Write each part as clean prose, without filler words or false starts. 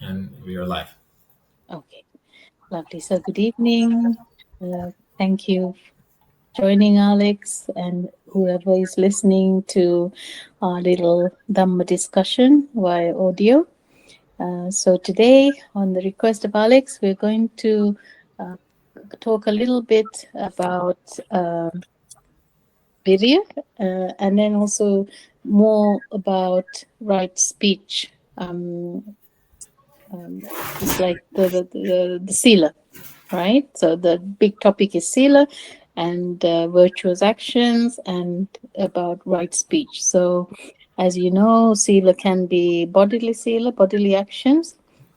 and we are live. Okay, lovely. So, good evening. Thank you for joining, Alex, and whoever is listening to our little Dhamma discussion via audio. So, today, on the request of Alex, we're going to uh, talk a little bit about Virya and then also more about right speech. It's like the sila, right? So the big topic is sila and virtuous actions and about right speech. So, as you know, sila can be bodily sila, bodily actions,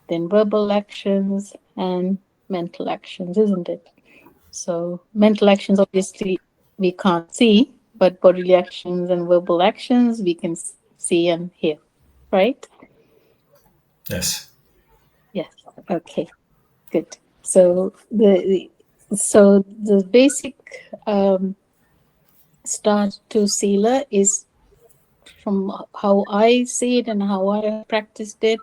then verbal actions and mental actions, isn't it? So, mental actions obviously we can't see, but bodily actions and verbal actions we can see and hear, right? Yes. Yes. Okay. Good. So the basic start to Sila is from how I see it and how I have practiced it,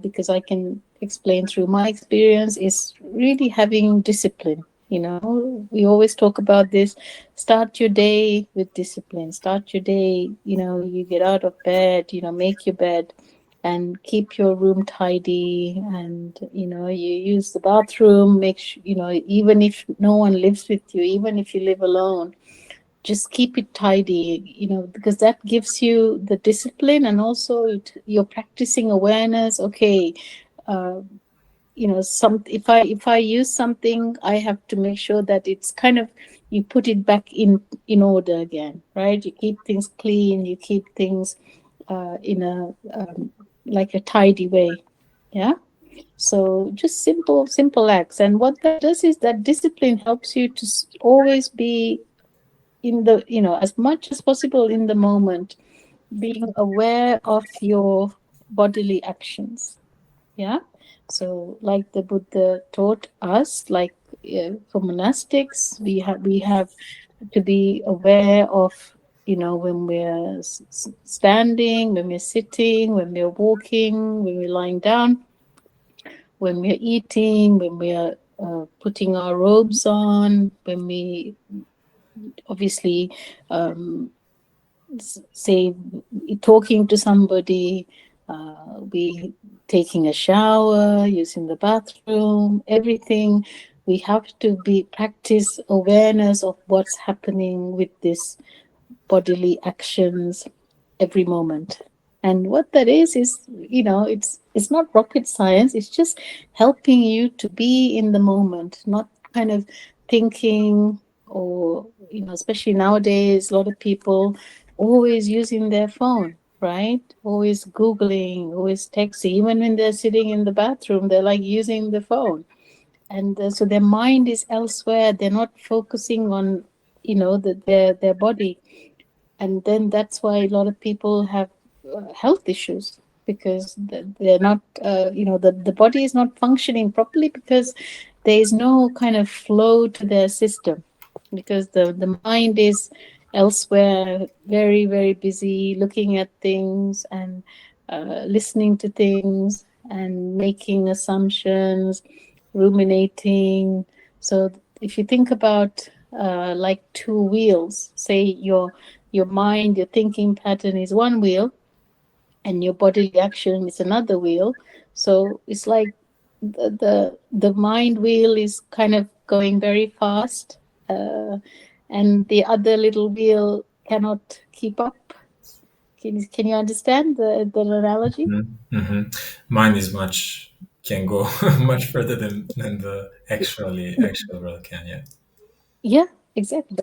because I can explain through my experience, is really having discipline. You know, we always talk about this. Start your day with discipline. Start your day, you get out of bed, make your bed and keep your room tidy, and you use the bathroom, make sure, even if no one lives with you, even if you live alone, just keep it tidy, because that gives you the discipline, and also you're practicing awareness. Okay, uh, some if I use something, I have to make sure that it's kind of, you put it back in order again, right? You keep things clean, you keep things in a like a tidy way. Yeah. So just simple acts, and what that does is that discipline helps you to always be in the, as much as possible in the moment, being aware of your bodily actions. Yeah. So like the Buddha taught us, like for monastics, we have to be aware of, when we're standing, when we're sitting, when we're walking, when we're lying down, when we're eating, when we're putting our robes on, when we obviously um, say talking to somebody, we taking a shower, using the bathroom, everything. We have to be practice awareness of what's happening with this bodily actions every moment. And what that is, it's not rocket science. It's just helping you to be in the moment, not kind of thinking, or especially nowadays, a lot of people always using their phone, right? Always googling, always texting. Even when they're sitting in the bathroom, they're like using the phone, and so their mind is elsewhere. They're not focusing on their body, and then that's why a lot of people have health issues, because they're not the body is not functioning properly, because there is no kind of flow to their system, because the mind is elsewhere, very very busy, looking at things and listening to things and making assumptions, ruminating. So if you think about like two wheels, say your mind, your thinking pattern is one wheel, and your bodily action is another wheel. So it's like the mind wheel is kind of going very fast, uh, and the other little wheel cannot keep up. Can you understand the analogy? Mm-hmm. Mine is much can go much further than the actual world can. Yeah. Yeah, exactly.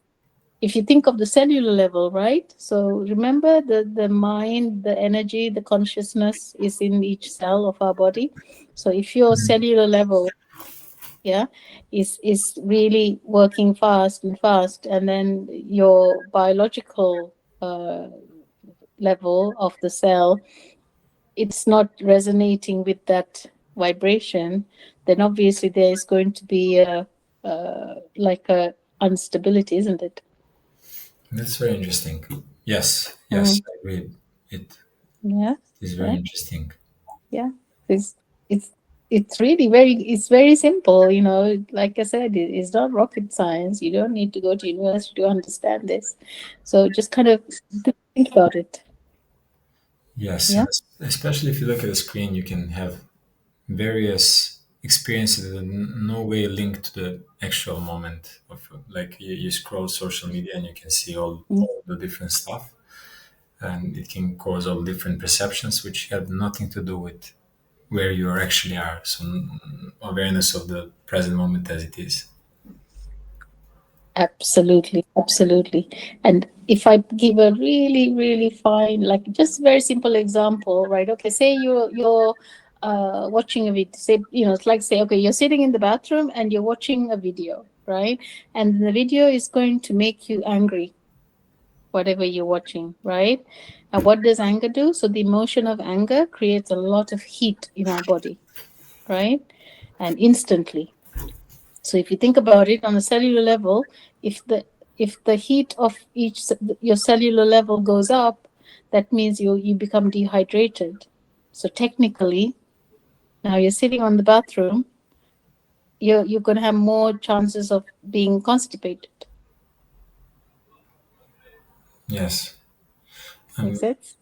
If you think of the cellular level, right? So remember, the mind, the energy, the consciousness is in each cell of our body. So if your cellular level, yeah, is really working fast and fast, and then your biological level of the cell, it's not resonating with that vibration, then obviously there is going to be a like a instability, isn't it? That's very interesting. Yes, yes, Mm. I agree. It Yeah. is very Yeah. interesting. Yeah. Please. it's it's really very, it's very simple, you know. Like I said, it's not rocket science. You don't need to go to university to understand this. So just kind of think about it. Yes, Yeah. and especially if you look at the screen, you can have various experiences that are no way linked to the actual moment of, like, you scroll social media and you can see Mm. all the different stuff, and it can cause all different perceptions which have nothing to do with where you actually are. So awareness of the present moment as it is. Absolutely, absolutely. And if I give a really, really fine, like just very simple example, right? Okay, say you're watching a video. Say, you know, it's like, say, okay, you're sitting in the bathroom and you're watching a video, right? And the video is going to make you angry, whatever you're watching, right? And what does anger do? So the emotion of anger creates a lot of heat in our body, right? And instantly. So if you think about it on a cellular level, if the heat of your cellular level goes up, that means you become dehydrated. So technically, now you're sitting on the bathroom, you're going to have more chances of being constipated. Yes. Makes Um, sense?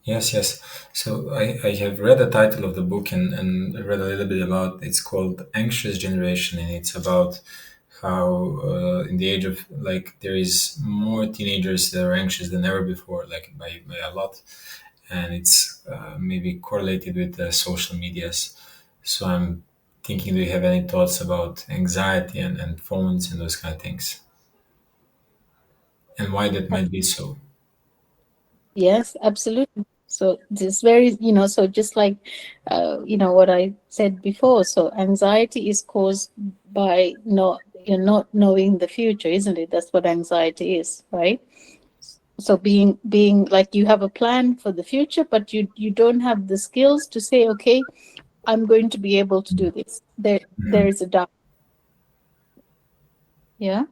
yes, yes. So I have read the title of the book, and read a little bit about, it's called Anxious Generation, and it's about how in the age of, like, there is more teenagers that are anxious than ever before, like by a lot, and it's maybe correlated with the social medias. So I'm thinking, do you have any thoughts about anxiety and phones and those kind of things, and why that might be so? Yes, absolutely. So this very, you know, so just like, you know, what I said before. So anxiety is caused by not, you're not knowing the future, isn't it? That's what anxiety is, right? So being like you have a plan for the future, but you don't have the skills to say, okay, I'm going to be able to do this. There is a doubt. Yeah.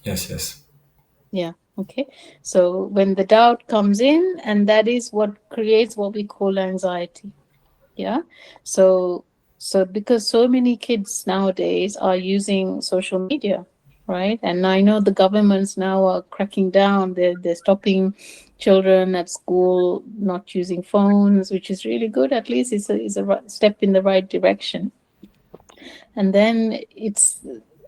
Yes, yes. Yeah. Okay. So when the doubt comes in, and that is what creates what we call anxiety. Yeah. So because so many kids nowadays are using social media, right? And I know the governments now are cracking down. They're stopping children at school not using phones, which is really good. At least it's a step in the right direction. And then it's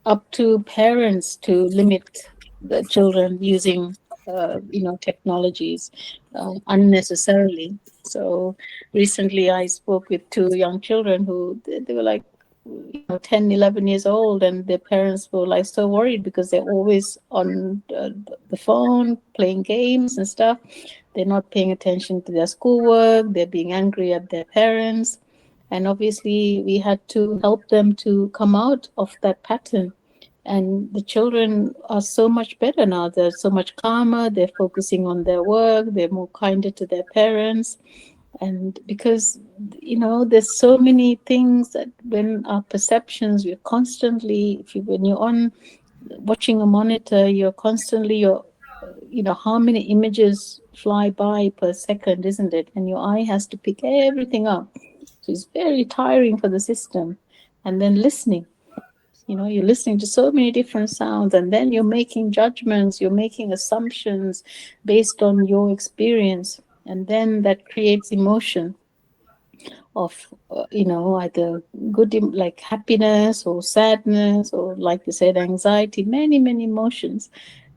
up to parents to limit the children using you know, technologies unnecessarily. So recently I spoke with two young children who they were like, you know, 10, 11 years old, and their parents were like so worried because they're always on the phone playing games and stuff. They're not paying attention to their schoolwork. They're being angry at their parents. And obviously we had to help them to come out of that pattern. And the children are so much better now. They're so much calmer. They're focusing on their work. They're more kinder to their parents. And because, you know, there's so many things that when our perceptions, we're constantly, if you when you're on watching a monitor, you're constantly, you're you know, how many images fly by per second, isn't it? And your eye has to pick everything up. So it's very tiring for the system. And then listening, you know, you're listening to so many different sounds, and then you're making judgments, you're making assumptions based on your experience. And then that creates emotion of, you know, either good, like happiness or sadness, or like you said, anxiety, many, many emotions.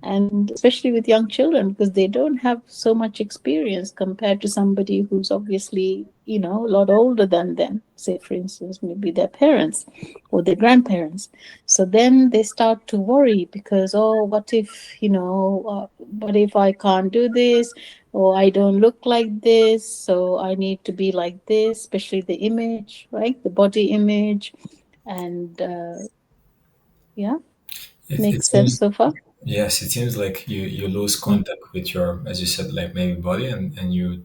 And especially with young children, because they don't have so much experience compared to somebody who's obviously, you know, a lot older than them, say for instance maybe their parents or their grandparents. So then they start to worry because, oh, what if, you know, what if I can't do this, or I don't look like this, so I need to be like this, especially the image, right? The body image. And yeah, It makes sense seems, so far. yes, it seems like you lose Mm. contact with your, as you said, like maybe body, and you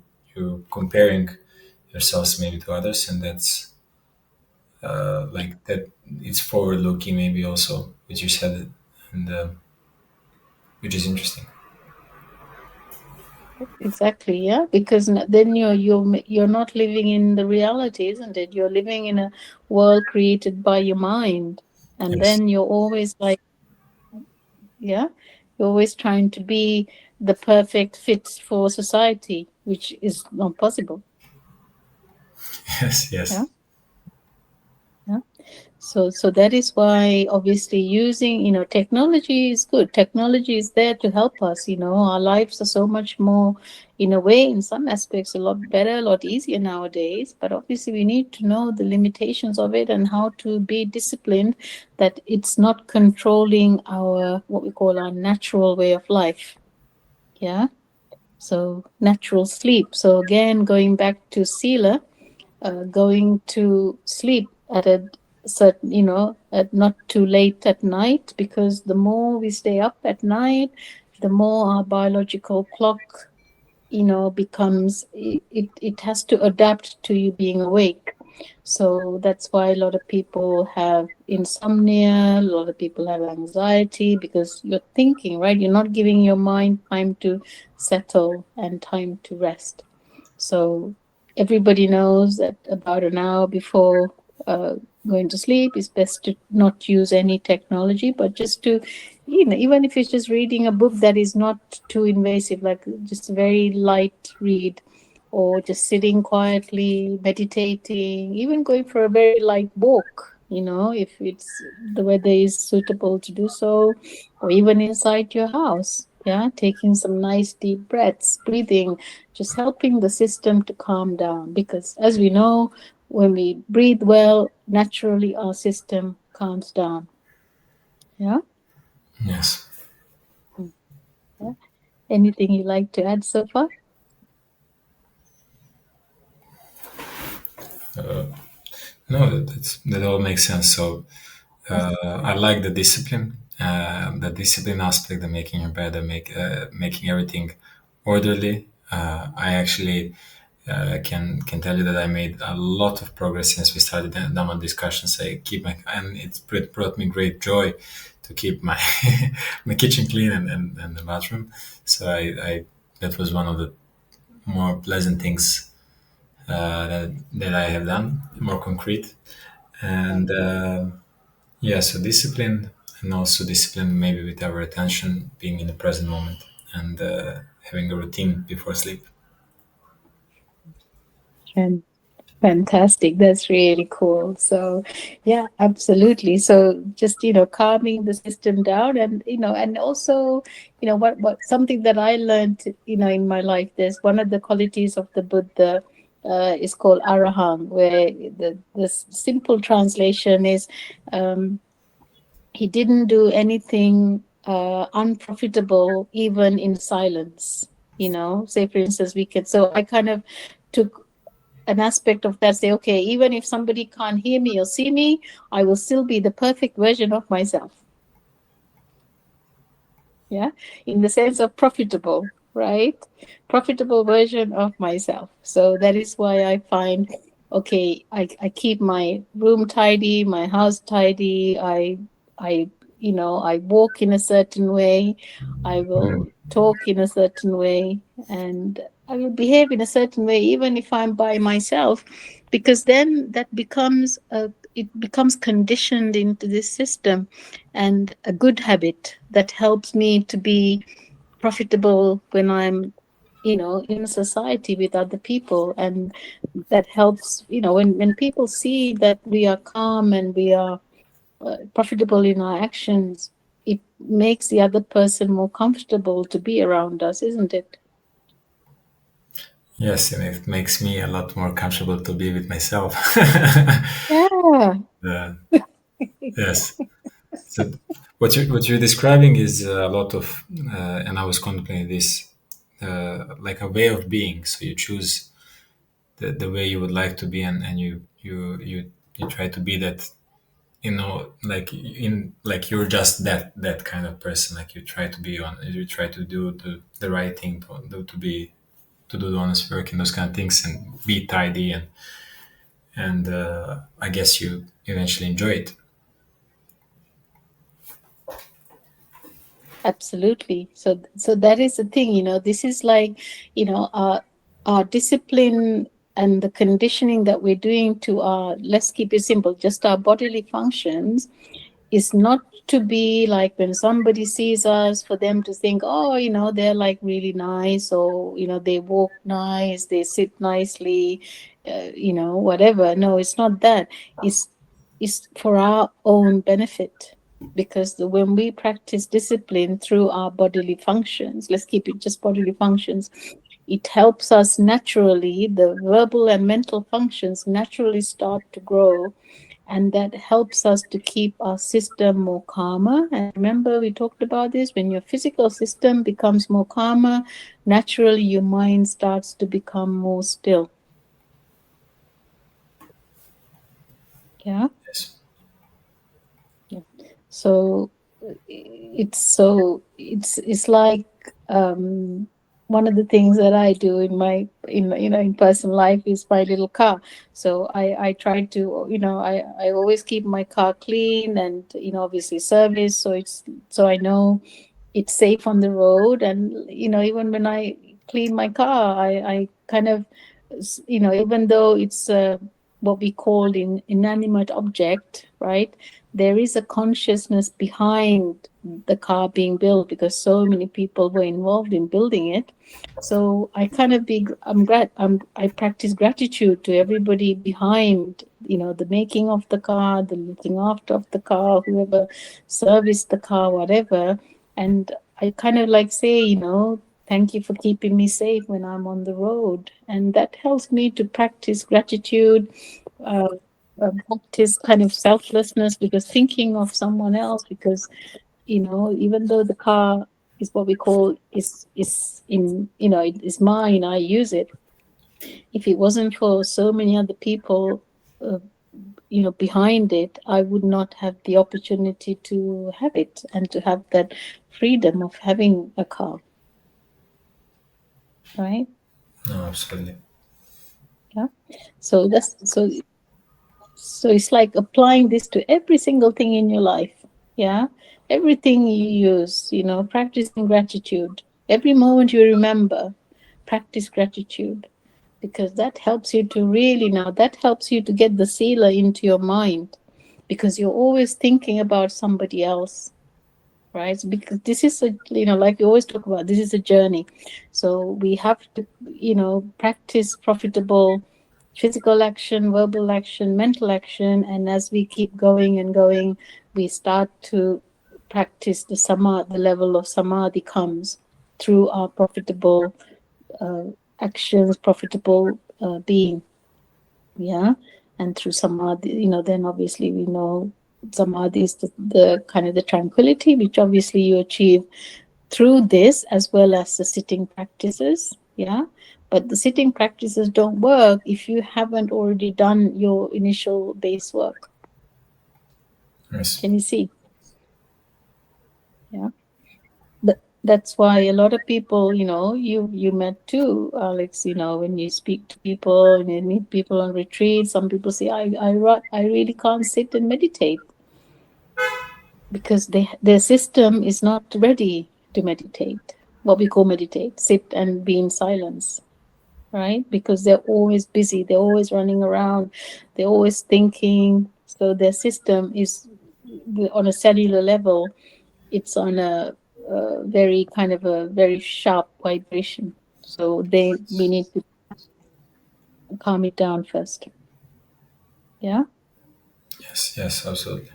comparing yourselves maybe to others, and that's like that. It's forward looking maybe also, which you said, and which is interesting. Exactly, yeah, because then you're not living in the reality, isn't it? You're living in a world created by your mind, and Yes. then you're always like, yeah, you're always trying to be the perfect fit for society, which is not possible. Yes. Yeah, Yes. yeah. So that is why obviously using, technology is good. Technology is there to help us. Our lives are so much more, in a way, in some aspects, a lot better, a lot easier nowadays. But obviously we need to know the limitations of it and how to be disciplined, that it's not controlling our, what we call, our natural way of life. Yeah. So natural sleep. So again, going back to Sila, going to sleep at a certain, at not too late at night, because the more we stay up at night, the more our biological clock, becomes, it has to adapt to you being awake. So that's why a lot of people have insomnia, a lot of people have anxiety, because you're thinking, right? You're not giving your mind time to settle and time to rest. So everybody knows that about an hour before uh, going to sleep, it's best to not use any technology, but just to, even if it's just reading a book that is not too invasive, like just a very light read, or just sitting quietly, meditating, even going for a very light walk, if it's the weather is suitable to do so, or even inside your house. Yeah, taking some nice deep breaths, breathing, just helping the system to calm down. Because as we know, when we breathe well, naturally our system calms down. Yeah. Yes. Mm. Yeah. Anything you like to add so far? No, that all makes sense. So I like the discipline aspect, the making your bed, the making everything orderly. I actually can tell you that I made a lot of progress since we started the Dhamma discussions. I keep my and it's brought me great joy to keep my my kitchen clean and the bathroom. So I that was one of the more pleasant things that I have done, more concrete. And yeah, so discipline, and also discipline maybe with our attention, being in the present moment, and having a routine before sleep. And fantastic. That's really cool. So, yeah, absolutely. So, just, calming the system down, and, and also, what something that I learned, in my life, there's one of the qualities of the Buddha is called Arahang, where the simple translation is, um, he didn't do anything unprofitable, even in silence. Say, for instance, so I kind of took an aspect of that, say, okay, even if somebody can't hear me or see me, I will still be the perfect version of myself. Yeah, in the sense of profitable, right? Profitable version of myself. So that is why I find, okay, I keep my room tidy, my house tidy. I I walk in a certain way, I will talk in a certain way, and I will behave in a certain way even if I'm by myself, because then that becomes a it becomes conditioned into this system, and a good habit that helps me to be profitable when I'm, in society with other people. And that helps, when people see that we are calm and we are profitable in our actions, it makes the other person more comfortable to be around us, isn't it? Yes, and it makes me a lot more comfortable to be with myself. Yeah. uh, yes. So what you're describing is a lot of, and I was contemplating this, like a way of being. So you choose the way you would like to be, and you try to be that, like you're just that kind of person, like you try to do the right thing, to do the honest work and those kind of things, and be tidy, and I guess you eventually enjoy it. Absolutely. So that is the thing, this is like, our discipline and the conditioning that we're doing to our, let's keep it simple, just our bodily functions, is not to be like when somebody sees us, for them to think, oh, they're like really nice, or, they walk nice, they sit nicely, whatever. No, it's not that. It's for our own benefit, because when we practice discipline through our bodily functions, let's keep it just bodily functions, it helps us naturally, the verbal and mental functions naturally start to grow, and that helps us to keep our system more calmer. And remember, we talked about this, when your physical system becomes more calmer, naturally your mind starts to become more still. Yeah. Yes. Yeah. So it's like, one of the things that I do in my in personal life is my little car. So I try to, I always keep my car clean, and obviously service, so I know it's safe on the road. And even when I clean my car, I kind of, even though it's what we call in inanimate object, right, there is a consciousness behind the car being built, because so many people were involved in building it. So I kind of be I practice gratitude to everybody behind, the making of the car, the looking after of the car, whoever serviced the car, whatever. And I kind of like say, thank you for keeping me safe when I'm on the road. And that helps me to practice gratitude, uh, practice kind of selflessness, because thinking of someone else, because, even though the car is what we call is in, it is mine, I use it. If it wasn't for so many other people, uh, behind it, I would not have the opportunity to have it, and to have that freedom of having a car, right? No, absolutely. Yeah. So it's like applying this to every single thing in your life. Yeah. Everything you use, practicing gratitude. Every moment you remember, practice gratitude, because that helps you to really, now that helps you to get the sealer into your mind, because you're always thinking about somebody else, right? Because this is a, like we always talk about, this is a journey. So we have to, practice profitable physical action, verbal action, mental action. And as we keep going and going, we start to practice the level of samadhi comes through our profitable uh, actions, profitable being. Yeah. And through samadhi, then obviously we know samadhi is the kind of the tranquility, which obviously you achieve through this, as well as the sitting practices. Yeah. But the sitting practices don't work if you haven't already done your initial base work. Yes. Can you see? Yeah. That's why a lot of people, you met too, Alex, when you speak to people and you meet people on retreat, some people say, I really can't sit and meditate, because their system is not ready to meditate, what we call meditate, sit and be in silence, right? Because they're always busy, they're always running around, they're always thinking. So their system is, on a cellular level, it's on a very kind of a very sharp vibration. So we need to calm it down first. Yeah. Yes. Yes. Absolutely.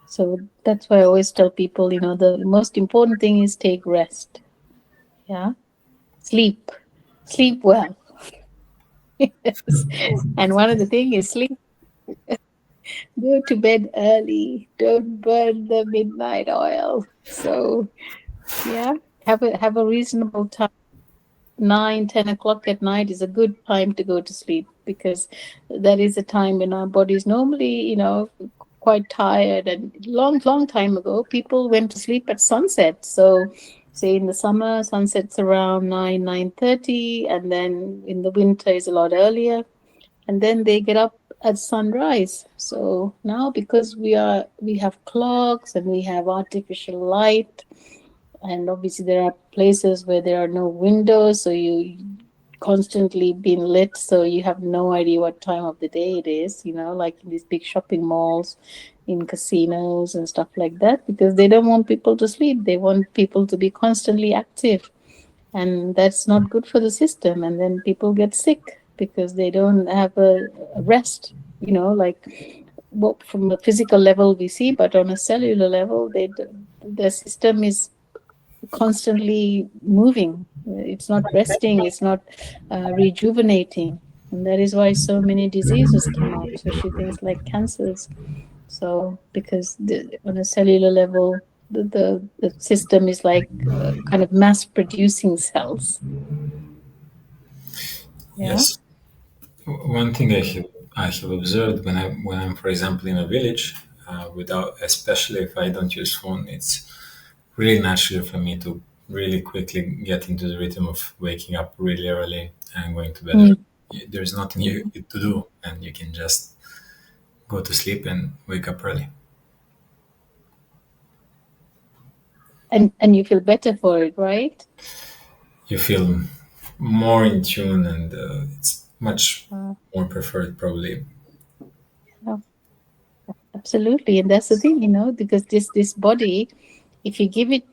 So that's why I always tell people, the most important thing is take rest. Yeah. Sleep. Sleep well. Yes. And one of the things is sleep. Go to bed early. Don't burn the midnight oil. So yeah, have a reasonable time. 9, 10 o'clock at night is a good time to go to sleep, because that is a time when our body is normally, quite tired. And long time ago, people went to sleep at sunset. So say in the summer, sunsets around 9, 9:30, and then in the winter is a lot earlier. and then they get up at sunrise. So now, because we have clocks and we have artificial light, and obviously there are places where there are no windows, so you constantly being lit, so you have no idea what time of the day it is, like in these big shopping malls, in casinos and stuff like that, because they don't want people to sleep, they want people to be constantly active, and that's not good for the system, and then people get sick because they don't have a rest, like what from a physical level we see, but on a cellular level, the system is constantly moving. It's not resting, it's not rejuvenating. And that is why so many diseases come up, especially things like cancers. So, because on a cellular level, the system is like kind of mass producing cells. Yeah. Yes. One thing I have observed when I'm, for example, in a village, without, especially if I don't use phone, it's really natural for me to really quickly get into the rhythm of waking up really early and going to bed Mm. early. There's nothing you to do, and you can just go to sleep and wake up early. And you feel better for it, right? You feel more in tune, and it's much Uh, more preferred, probably. yeah, absolutely. And that's the thing, because this body, if you give it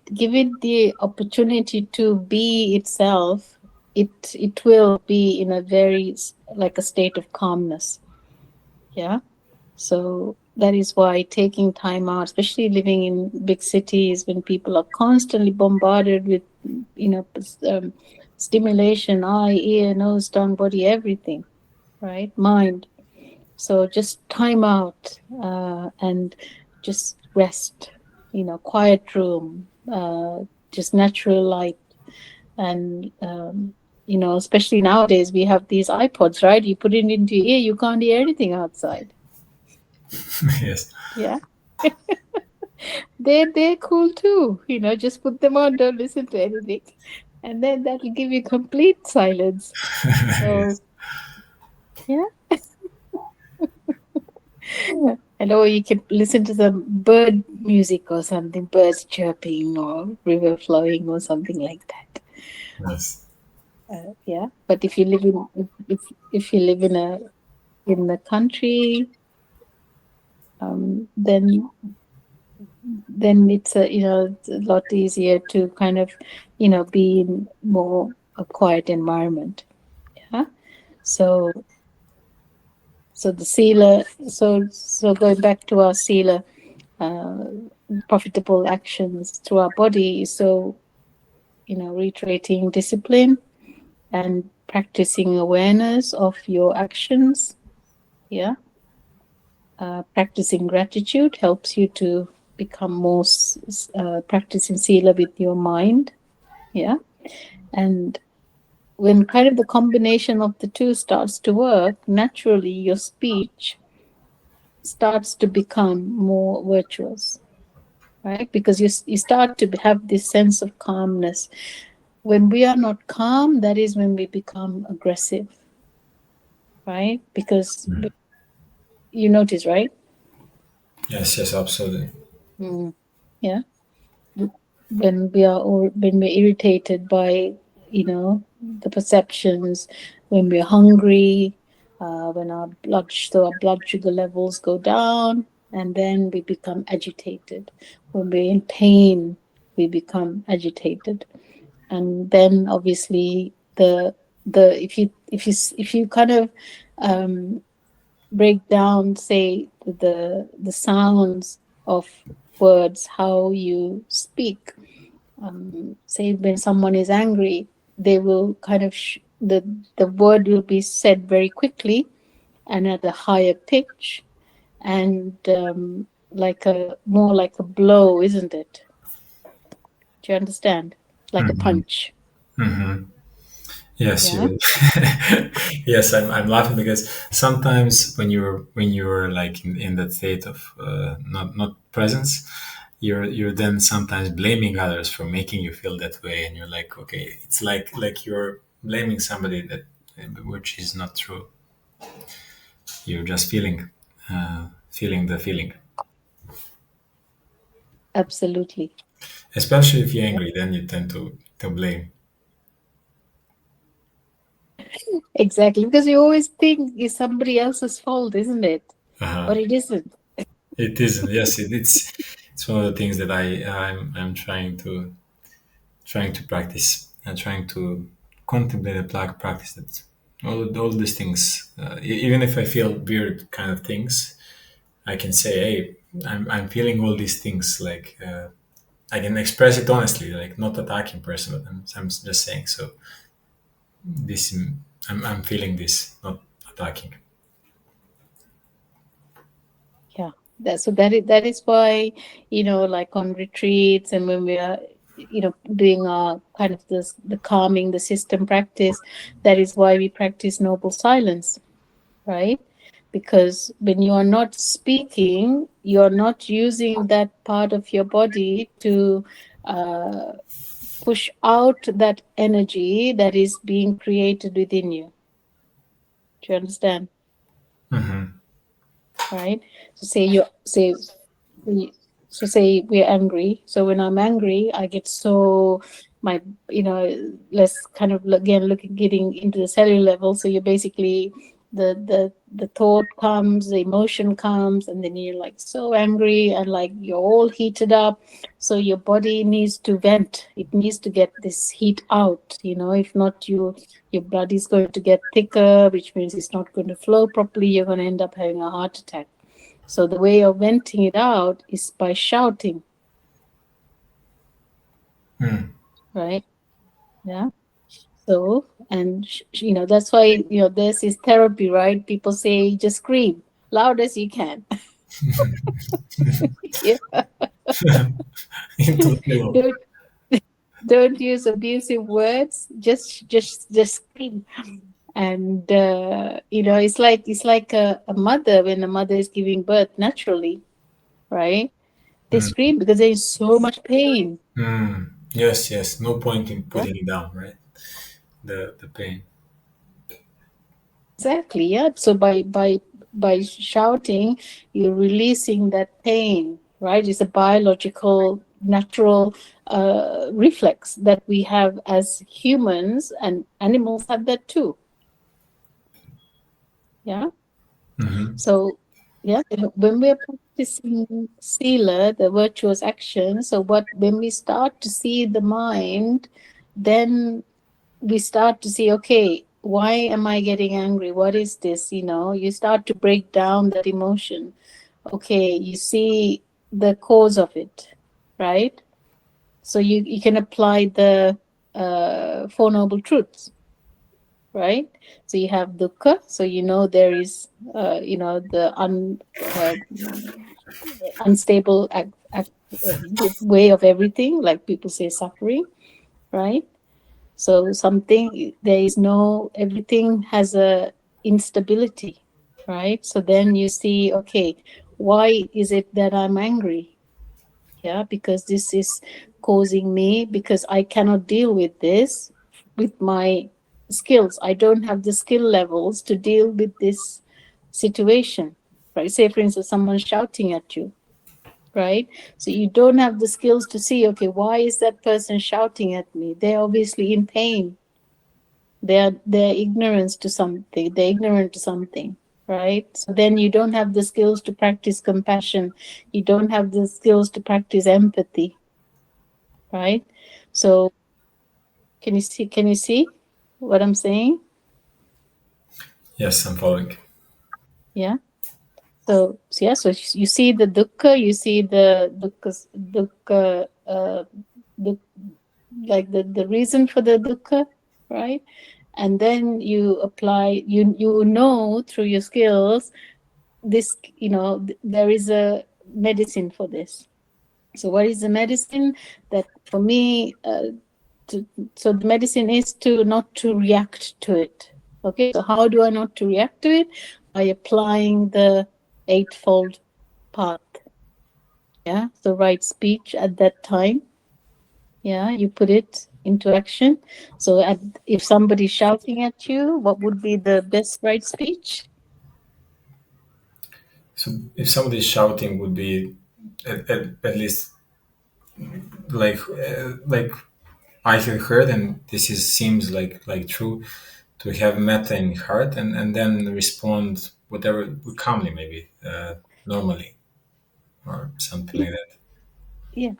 the opportunity to be itself, it will be in a very like a state of calmness. Yeah. So that is why taking time out, especially living in big cities when people are constantly bombarded with, stimulation, eye, ear, nose, tongue, body, everything, right? Mind. So just time out, and just rest, quiet room, just natural light. And, especially nowadays, we have these iPods, right? You put it into your ear, you can't hear anything outside. Yes. Yeah. They're cool too. Just put them on, don't listen to anything. And then that'll give you complete silence. Yes. So yeah. And or you can listen to some bird music or something, birds chirping or river flowing or something like that. Yes. Yeah. But if you live in if you live in the country, then it's it's a lot easier to kind of be in more a quiet environment. Yeah. So the sealer, so going back to our sealer, uh, profitable actions through our body. So reiterating discipline and practicing awareness of your actions. Yeah. Practicing gratitude helps you to become more practicing sila with your mind. Yeah. And when kind of the combination of the two starts to work, naturally your speech starts to become more virtuous, right? Because you start to have this sense of calmness. When we are not calm, that is when we become aggressive, right? Because you notice, right? Yes. Yes. Absolutely. Mm. Yeah. When we're irritated by the perceptions, when we're hungry, when our blood sugar levels go down, and then we become agitated. When we're in pain, we become agitated. And then obviously if you kind of um, break down, say, the sounds of words, how you speak. Say when someone is angry, they will kind of the word will be said very quickly and at a higher pitch, and like a more like a blow, isn't it? Do you understand? Like a punch. Yes, Yeah. you. Yes, I'm laughing because sometimes when you're like in that state of not presence, you're then sometimes blaming others for making you feel that way, and you're like, okay, it's like you're blaming somebody that which is not true. You're just feeling, feeling the feeling. Absolutely. Especially if you're angry, then you tend to blame. Exactly, because you always think it's somebody else's fault, isn't it? Uh-huh. But it isn't. It isn't. Yes, it's one of the things that I'm trying to practice and trying to contemplate and practice it. All these things, even if I feel weird kind of things, I can say, hey, I'm feeling all these things. Like I can express it honestly, like not attacking person, but I'm just saying. So this, I'm feeling this, not attacking. Yeah. That is why, like on retreats and when we are, doing our kind of this the calming, the system practice, that is why we practice noble silence, right? Because when you are not speaking, you're not using that part of your body to uh, push out that energy that is being created within you. Do you understand? Hmm. Right? So we say we're angry. So when I'm angry, I get so my let's kind of again looking getting into the cellular level. So you're basically the thought comes, the emotion comes, and then you're like so angry and like you're all heated up. So your body needs to vent. It needs to get this heat out. If not, your blood is going to get thicker, which means it's not going to flow properly. You're going to end up having a heart attack. So the way of venting it out is by shouting, right? Yeah. So, and that's why this is therapy, right? People say just scream loud as you can. Yeah. Into the pillow. Don't don't use abusive words. Just scream. And it's like a mother when a mother is giving birth naturally, right? They scream because there is so much pain. Yes, yes. No point in Yeah. putting it down, right? The pain. Exactly, yeah. So by shouting, you're releasing that pain, right? It's a biological, natural reflex that we have as humans, and animals have that too. Yeah. So yeah, when we're practicing sila, the virtuous action. So when we start to see the mind, then we start to see, okay, why am I getting angry? What is this? You start to break down that emotion. Okay, you see the cause of it, right? So you can apply the Four Noble Truths, right? So you have dukkha, so there is the unstable way of everything, like people say suffering, right? So something, there is no, everything has a instability, right? So then you see, okay, why is it that I'm angry? Yeah, because this is causing me, because I cannot deal with this with my skills. I don't have the skill levels to deal with this situation, right? Say, for instance, someone shouting at you, right? So you don't have the skills to see, okay, why is that person shouting at me? They're obviously in pain. They're ignorance to something. They're ignorant to something, right? So then you don't have the skills to practice compassion. You don't have the skills to practice empathy, right? So can you see what I'm saying? Yes, I'm following. Yeah. So yeah, so you see the dukkha, you see the dukkha, the like the reason for the dukkha, right? And then you apply, you know through your skills, this, there is a medicine for this. So what is the medicine? That for me, to, so the medicine is to not to react to it. Okay, so how do I not to react to it? By applying the eightfold path. Yeah, so right speech at that time. Yeah, you put it into action. So if somebody's shouting at you, what would be the best right speech? So if somebody is shouting, would be at least like I have heard, and this is seems like true, to have metta in heart and then respond whatever calmly, maybe normally or something like that. Yeah.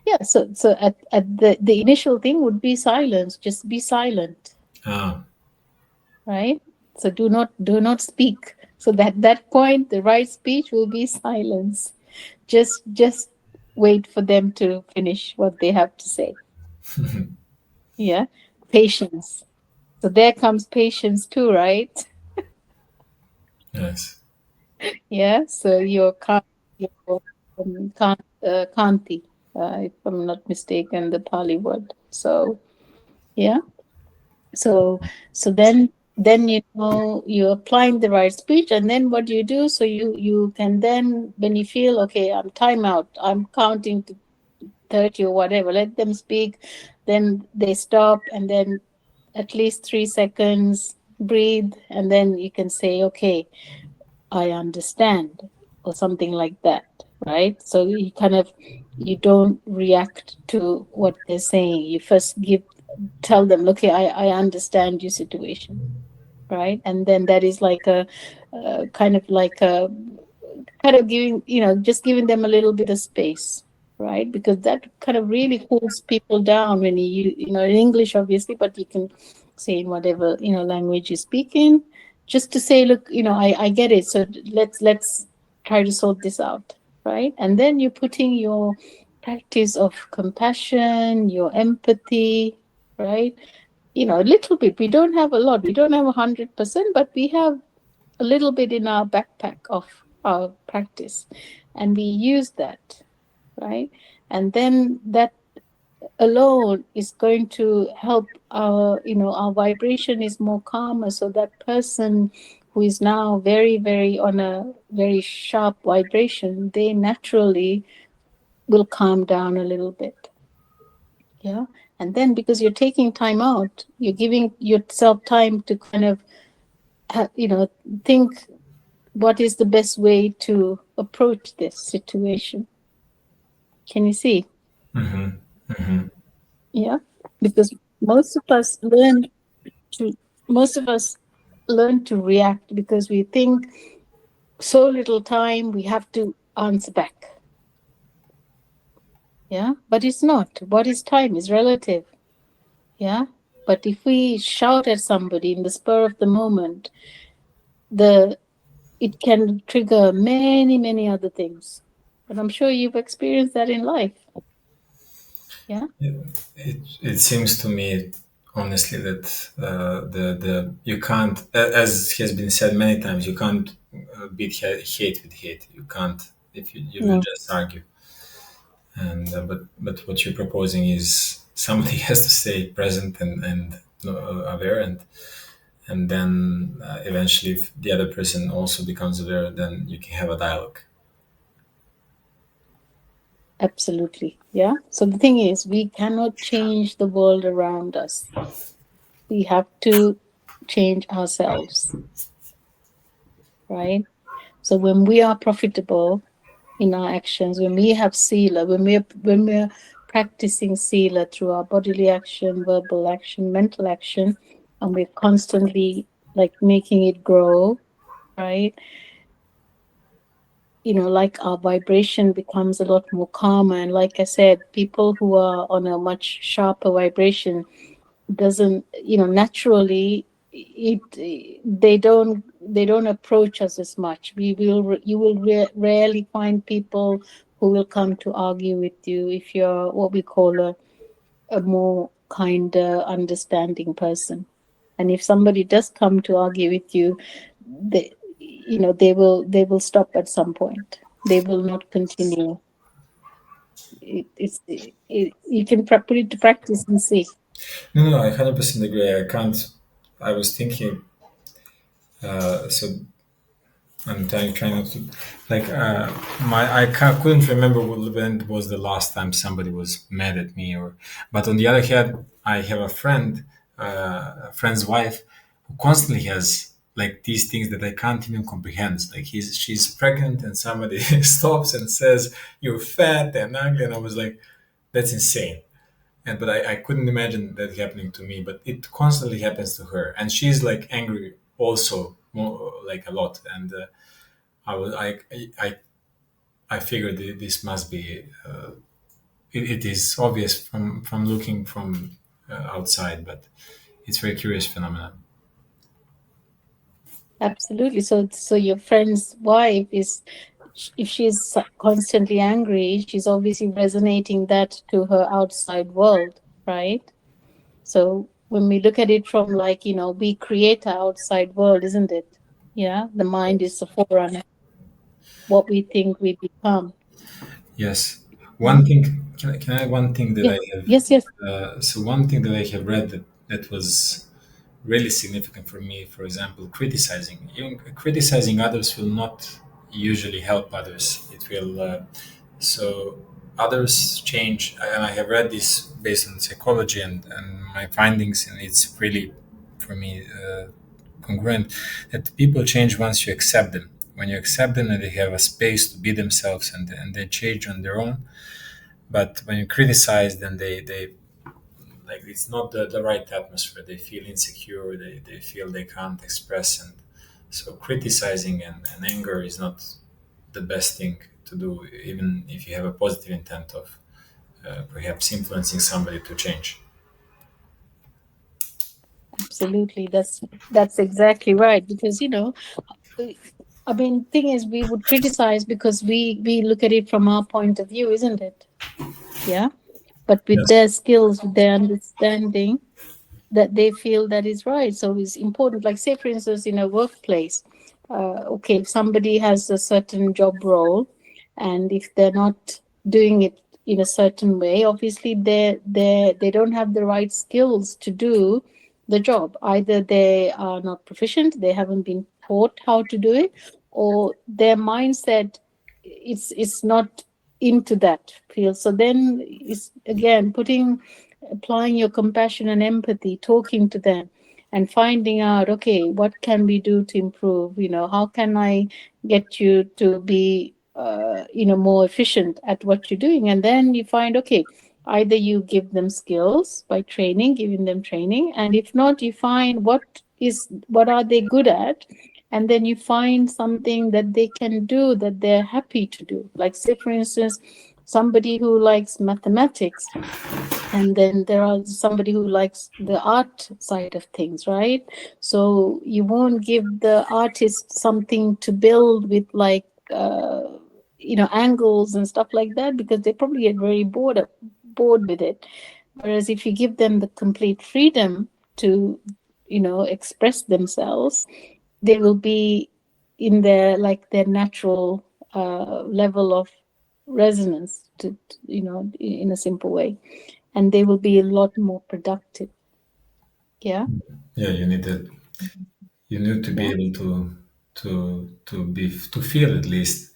Yeah. So at the initial thing would be silence. Just be silent, Ah. right? So do not speak. So that point, the right speech will be silence. Just wait for them to finish what they have to say. Yeah. Patience. So there comes patience too, right? Yes. Yeah. So your kanti, if I'm not mistaken, the Pali word. So yeah. So then you're applying the right speech, and then what do you do? So you can then, when you feel okay, I'm time out, I'm counting to 30 or whatever, let them speak, then they stop, and then at least 3 seconds, breathe, and then you can say, okay, I understand, or something like that, right? So you kind of, you don't react to what they're saying. You first tell them, okay, I understand your situation, right? And then that is like kind of like a kind of giving, just giving them a little bit of space, right? Because that kind of really cools people down when in English, obviously, but you can say in whatever, language you're speaking, just to say, look, I get it. So let's try to sort this out, right? And then you're putting your practice of compassion, your empathy, right? A little bit. We don't have a lot. We don't have 100%, but we have a little bit in our backpack of our practice, and we use that, right? And then that alone is going to help our vibration is more calmer, so that person who is now very, very on a very sharp vibration, they naturally will calm down a little bit. Yeah. And then, because you're taking time out, you're giving yourself time to kind of think what is the best way to approach this situation. Can you see? Mm-hmm. Mm-hmm. Yeah. Because to most of us learn to react because we think so little time, we have to answer back. Yeah. But it's not. What is time is relative. Yeah. But if we shout at somebody in the spur of the moment, the it can trigger many, many other things. But I'm sure you've experienced that in life. Yeah. It seems to me, honestly, that the you can't, as has been said many times, you can't beat hate with hate. You can't, if you will No. just argue. And but what you're proposing is somebody has to stay present and aware, and then eventually, if the other person also becomes aware, then you can have a dialogue. Absolutely. Yeah. So the thing is, we cannot change the world around us. We have to change ourselves, right? So when we are profitable in our actions, when we have sila, when we're practicing sila through our bodily action, verbal action, mental action, and we're constantly like making it grow, right? Like our vibration becomes a lot more calmer. And like I said, people who are on a much sharper vibration doesn't, naturally, it they don't approach us as much. You will rarely find people who will come to argue with you if you're what we call a more kinder, understanding person. And if somebody does come to argue with you, they will stop at some point. They will not continue. You can put it to practice and see. No, no, I 100% agree. I can't. I was thinking. So I'm trying not to, like, couldn't remember when was the last time somebody was mad at me, or. But on the other hand, I have a friend, a friend's wife, who constantly has like these things that I can't even comprehend. Like she's pregnant and somebody stops and says you're fat and ugly, and I was like, that's insane. And but I couldn't imagine that happening to me. But it constantly happens to her, and she's like angry also, more, like a lot. And I was I figured this must be. It is obvious from looking from outside, but it's very curious phenomenon. Absolutely. So your friend's wife is, if she's constantly angry, she's obviously resonating that to her outside world, right? So when we look at it from, like, we create our outside world, isn't it? Yeah, the mind is the forerunner, what we think we become. Yes. Yeah. One thing, can I add one thing that Yeah. I have? Yes, yes. So one thing that I have read that was really significant for me, for example, criticizing. Even criticizing others will not usually help others. It will, so others change. And I have read this based on psychology and my findings, and it's really, for me, congruent that people change once you accept them. When you accept them and they have a space to be themselves and they change on their own. But when you criticize them, they like it's not the right atmosphere. They feel insecure. They feel they can't express. And so criticizing and anger is not the best thing to do, even if you have a positive intent of perhaps influencing somebody to change. Absolutely. That's exactly right. Because, I mean, thing is, we would criticize because we look at it from our point of view, isn't it? Yeah. But with Yes. their skills, with their understanding, that they feel that is right. So it's important. Like, say, for instance, in a workplace, okay, if somebody has a certain job role, and if they're not doing it in a certain way, obviously they don't have the right skills to do the job. Either they are not proficient, they haven't been taught how to do it, or their mindset, it's not into that field. So then it's again putting, applying your compassion and empathy, talking to them and finding out, okay, what can we do to improve? How can I get you to be, more efficient at what you're doing? And then you find, okay, either you give them skills by training, giving them training, and if not, you find what are they good at, and then you find something that they can do that they're happy to do. Like, say, for instance, somebody who likes mathematics, and then there are somebody who likes the art side of things, right? So you won't give the artist something to build with, like, angles and stuff like that, because they probably get very bored with it. Whereas if you give them the complete freedom to, express themselves, they will be in their, like, their natural level of resonance, in a simple way, and they will be a lot more productive. Yeah. Yeah, you need to be Yeah. able to feel at least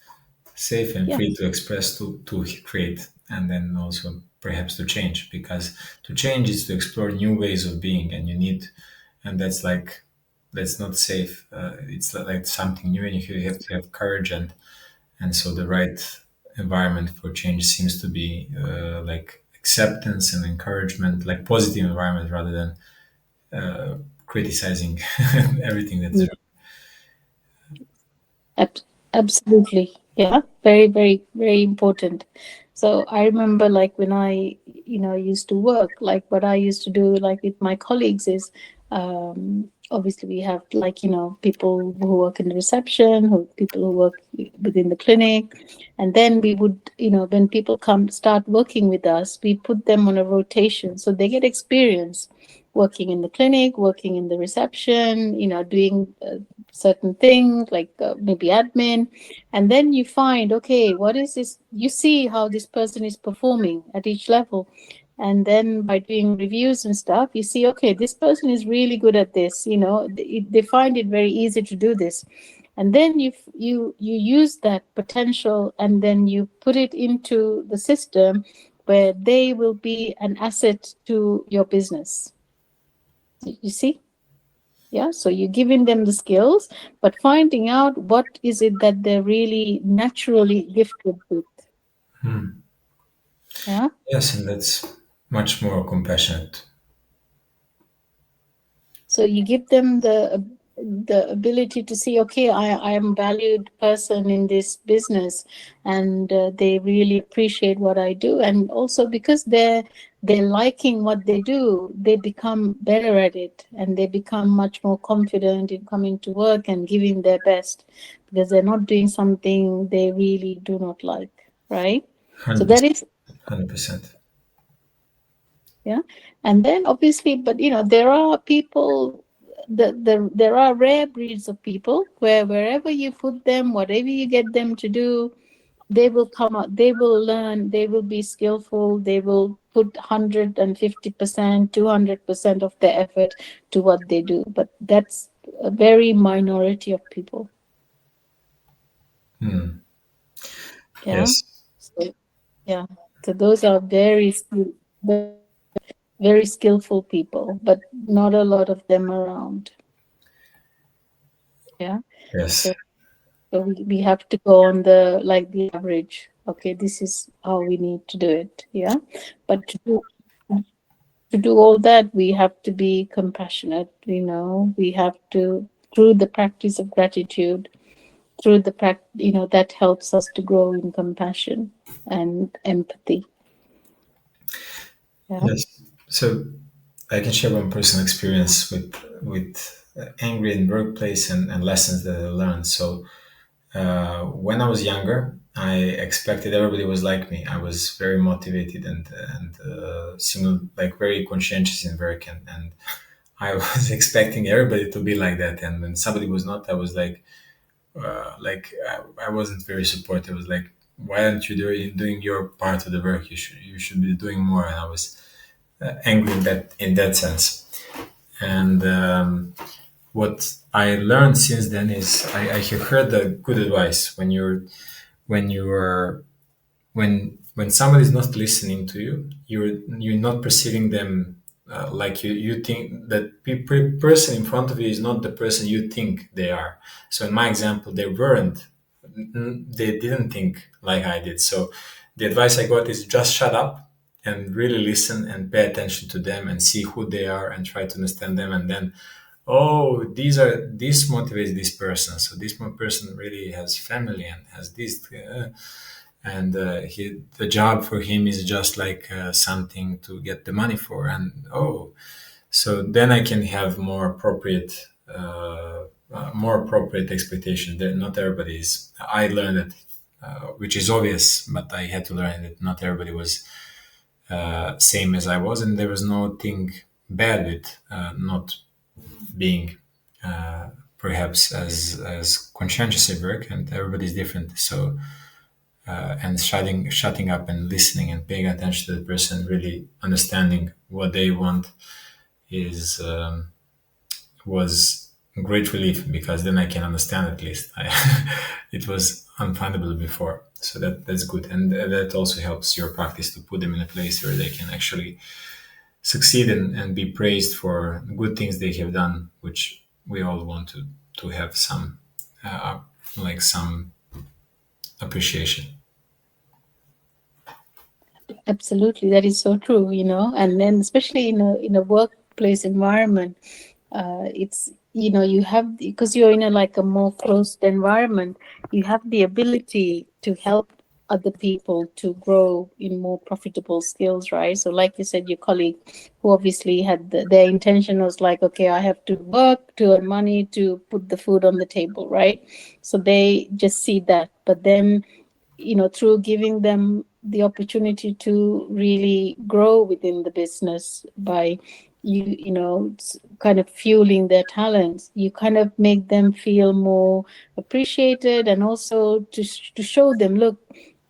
safe and Yeah. free to express, to create, and then also perhaps to change, because to change is to explore new ways of being, and you need, and that's not safe. It's like something new, and you have to have courage, and so the right environment for change seems to be like acceptance and encouragement, like positive environment rather than criticizing everything that is wrong. Ab- Absolutely. Yeah. Very, very, very important. So I remember, like, when I, used to work, like, what I used to do, like, with my colleagues is, obviously we have, like, people who work in the reception, people who work within the clinic. And then we would, when people come start working with us, we put them on a rotation. So they get experience working in the clinic, working in the reception, doing certain things, like maybe admin. And then you find, okay, what is this? You see how this person is performing at each level. And then by doing reviews and stuff, you see, okay, this person is really good at this. They find it very easy to do this. And then you use that potential, and then you put it into the system where they will be an asset to your business. You see? Yeah, so you're giving them the skills, but finding out what is it that they're really naturally gifted with. Hmm. Yeah. Yes, and that's much more compassionate. So you give them the ability to see, okay, I am valued person in this business, and they really appreciate what I do, and also because they're liking what they do, they become better at it, and they become much more confident in coming to work and giving their best, because they're not doing something they really do not like, right? So that 100%. is, 100%. yeah. And then obviously, but there are people, there are rare breeds of people where wherever you put them, whatever you get them to do, they will come out, they will learn, they will be skillful, they will put 150%, 200% of their effort to what they do, but that's a very minority of people. Hmm. Yeah. Yes. So yeah, so those are very skillful people, but not a lot of them around. Yeah. Yes. So, so we have to go on the like the average. Okay, this is how we need to do it. Yeah. But to do all that, we have to be compassionate. We have to, through the practice of gratitude, through the that helps us to grow in compassion and empathy. Yeah. Yes. So I can share one personal experience with angry in workplace and lessons that I learned. So when I was younger, I expected everybody was like me. I was very motivated and like very conscientious in work, and I was expecting everybody to be like that. And when somebody was not, I was I wasn't very supportive. I was like, why aren't you doing your part of the work? You should be doing more. And I was angry in that sense. And what I learned since then is I have heard the good advice when you are when somebody is not listening to you, you're not perceiving them like you think that person in front of you is not the person you think they are. So in my example, they didn't think like I did. So the advice I got is just shut up and really listen and pay attention to them and see who they are and try to understand them, and then, oh, this motivates this person, so this one person really has family and has this, and the job for him is just like something to get the money for, and oh, so then I can have more appropriate expectation. That not everybody is. I learned it, which is obvious, but I had to learn that not everybody was same as I was, and there was nothing bad with not being perhaps as conscientious at work, and everybody's different. So and shutting up and listening and paying attention to the person, really understanding what they want is was a great relief, because then I can understand at least. It was unfindable before, so that's good, and that also helps your practice to put them in a place where they can actually succeed and be praised for good things they have done, which we all want to have uh, some appreciation. Absolutely, that is so true. And then especially in a workplace environment, it's you have, because you're in a like a more closed environment, you have the ability to help other people to grow in more profitable skills, right? So like you said, your colleague who obviously had their intention was like, okay, I have to work to earn money to put the food on the table, right? So they just see that, but then through giving them the opportunity to really grow within the business by kind of fueling their talents, you kind of make them feel more appreciated, and also to show them, look,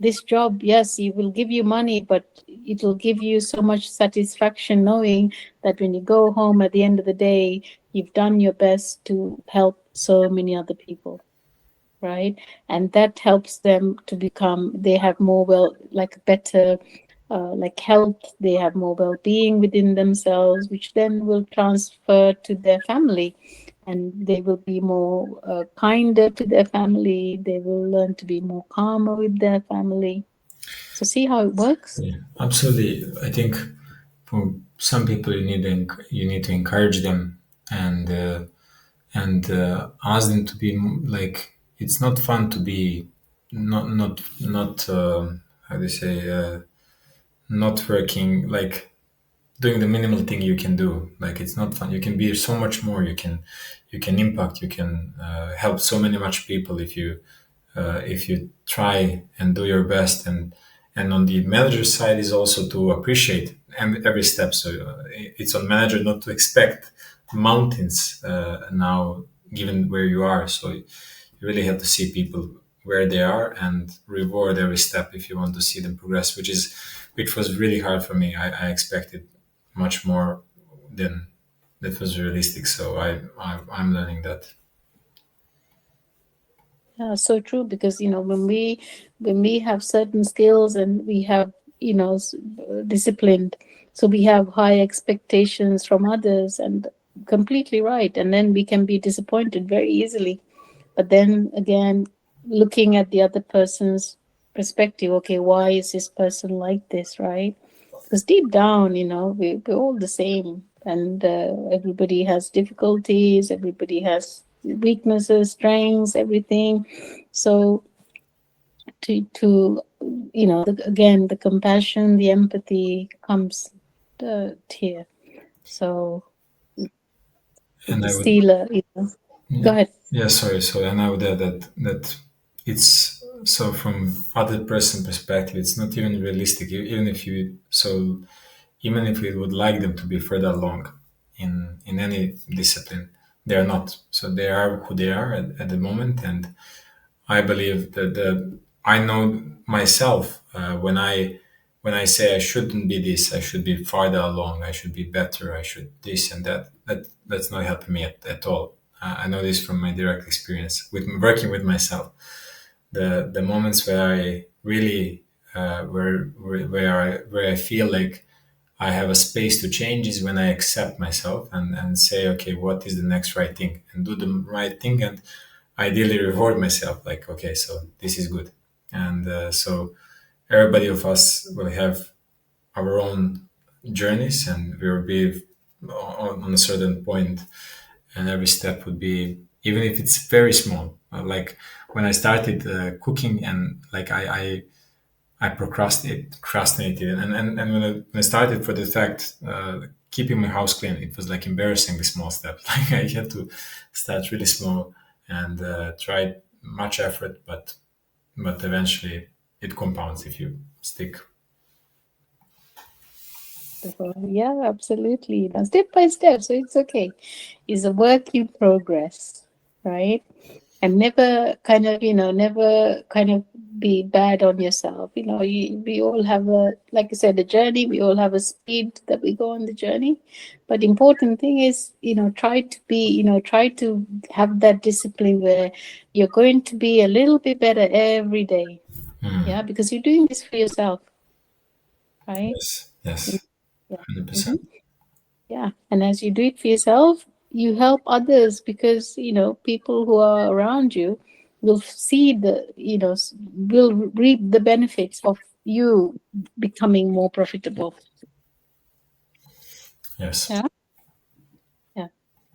this job, yes, it will give you money, but it will give you so much satisfaction knowing that when you go home at the end of the day, you've done your best to help so many other people, right? And that helps them to become, they have more like better like health, they have more well-being within themselves, which then will transfer to their family. and they will be more kinder to their family. They will learn to be more calmer with their family. So see how it works. Yeah, absolutely. I think for some people you need to encourage them and ask them to be like it's not fun to be not how do you say not working like doing the minimal thing you can do. Like it's not fun. You can be so much more. You can impact. You can help so many much people if you try and do your best. And on the manager side is also to appreciate every step. So it's on manager not to expect mountains now, given where you are. So you really have to see people where they are and reward every step if you want to see them progress, which was really hard for me. I expected much more than that was realistic. So I'm learning that. Yeah, so true. Because when we have certain skills and we have disciplined, so we have high expectations from others, and completely right. And then we can be disappointed very easily. But then again, looking at the other person's perspective, okay, why is this person like this, right? Because deep down, we're all the same, and everybody has difficulties, everybody has weaknesses, strengths, everything. So to again, the compassion, the empathy comes here. So And the I would stealer, go Yeah, ahead. yeah. Sorry, sorry. And I would add that it's so from other person perspective, it's not even realistic. Even if you so even if we would like them to be further along in any discipline, they are not. So they are who they are at the moment, and I believe that I know myself when I say I shouldn't be this, I should be farther along, I should be better, I should this and that. That's not helping me at all. I know this from my direct experience with working with myself. The moments where I really where I feel like I have a space to change is when I accept myself and say, okay, what is the next right thing, and do the right thing, and ideally reward myself. Like, okay, so this is good, and so everybody of us will have our own journeys, and we will be on a certain point, and every step would be, even if it's very small. Like when I started cooking, and like I procrastinated, and when I started for the fact keeping my house clean, it was like embarrassing the small steps. Like I had to start really small and try much effort, but eventually it compounds if you stick. So, yeah, absolutely. Now, step by step, so it's okay. It's a work in progress, right? And never never kind of be bad on yourself. We all have like I said, a journey. We all have a speed that we go on the journey. But important thing is, try to have that discipline where you're going to be a little bit better every day. Yeah, because you're doing this for yourself, right? Yes, yes, Yeah. 100%. Mhm. Yeah. And as you do it for yourself, you help others, because, people who are around you will see will reap the benefits of you becoming more profitable. Yes, Yeah. Yeah.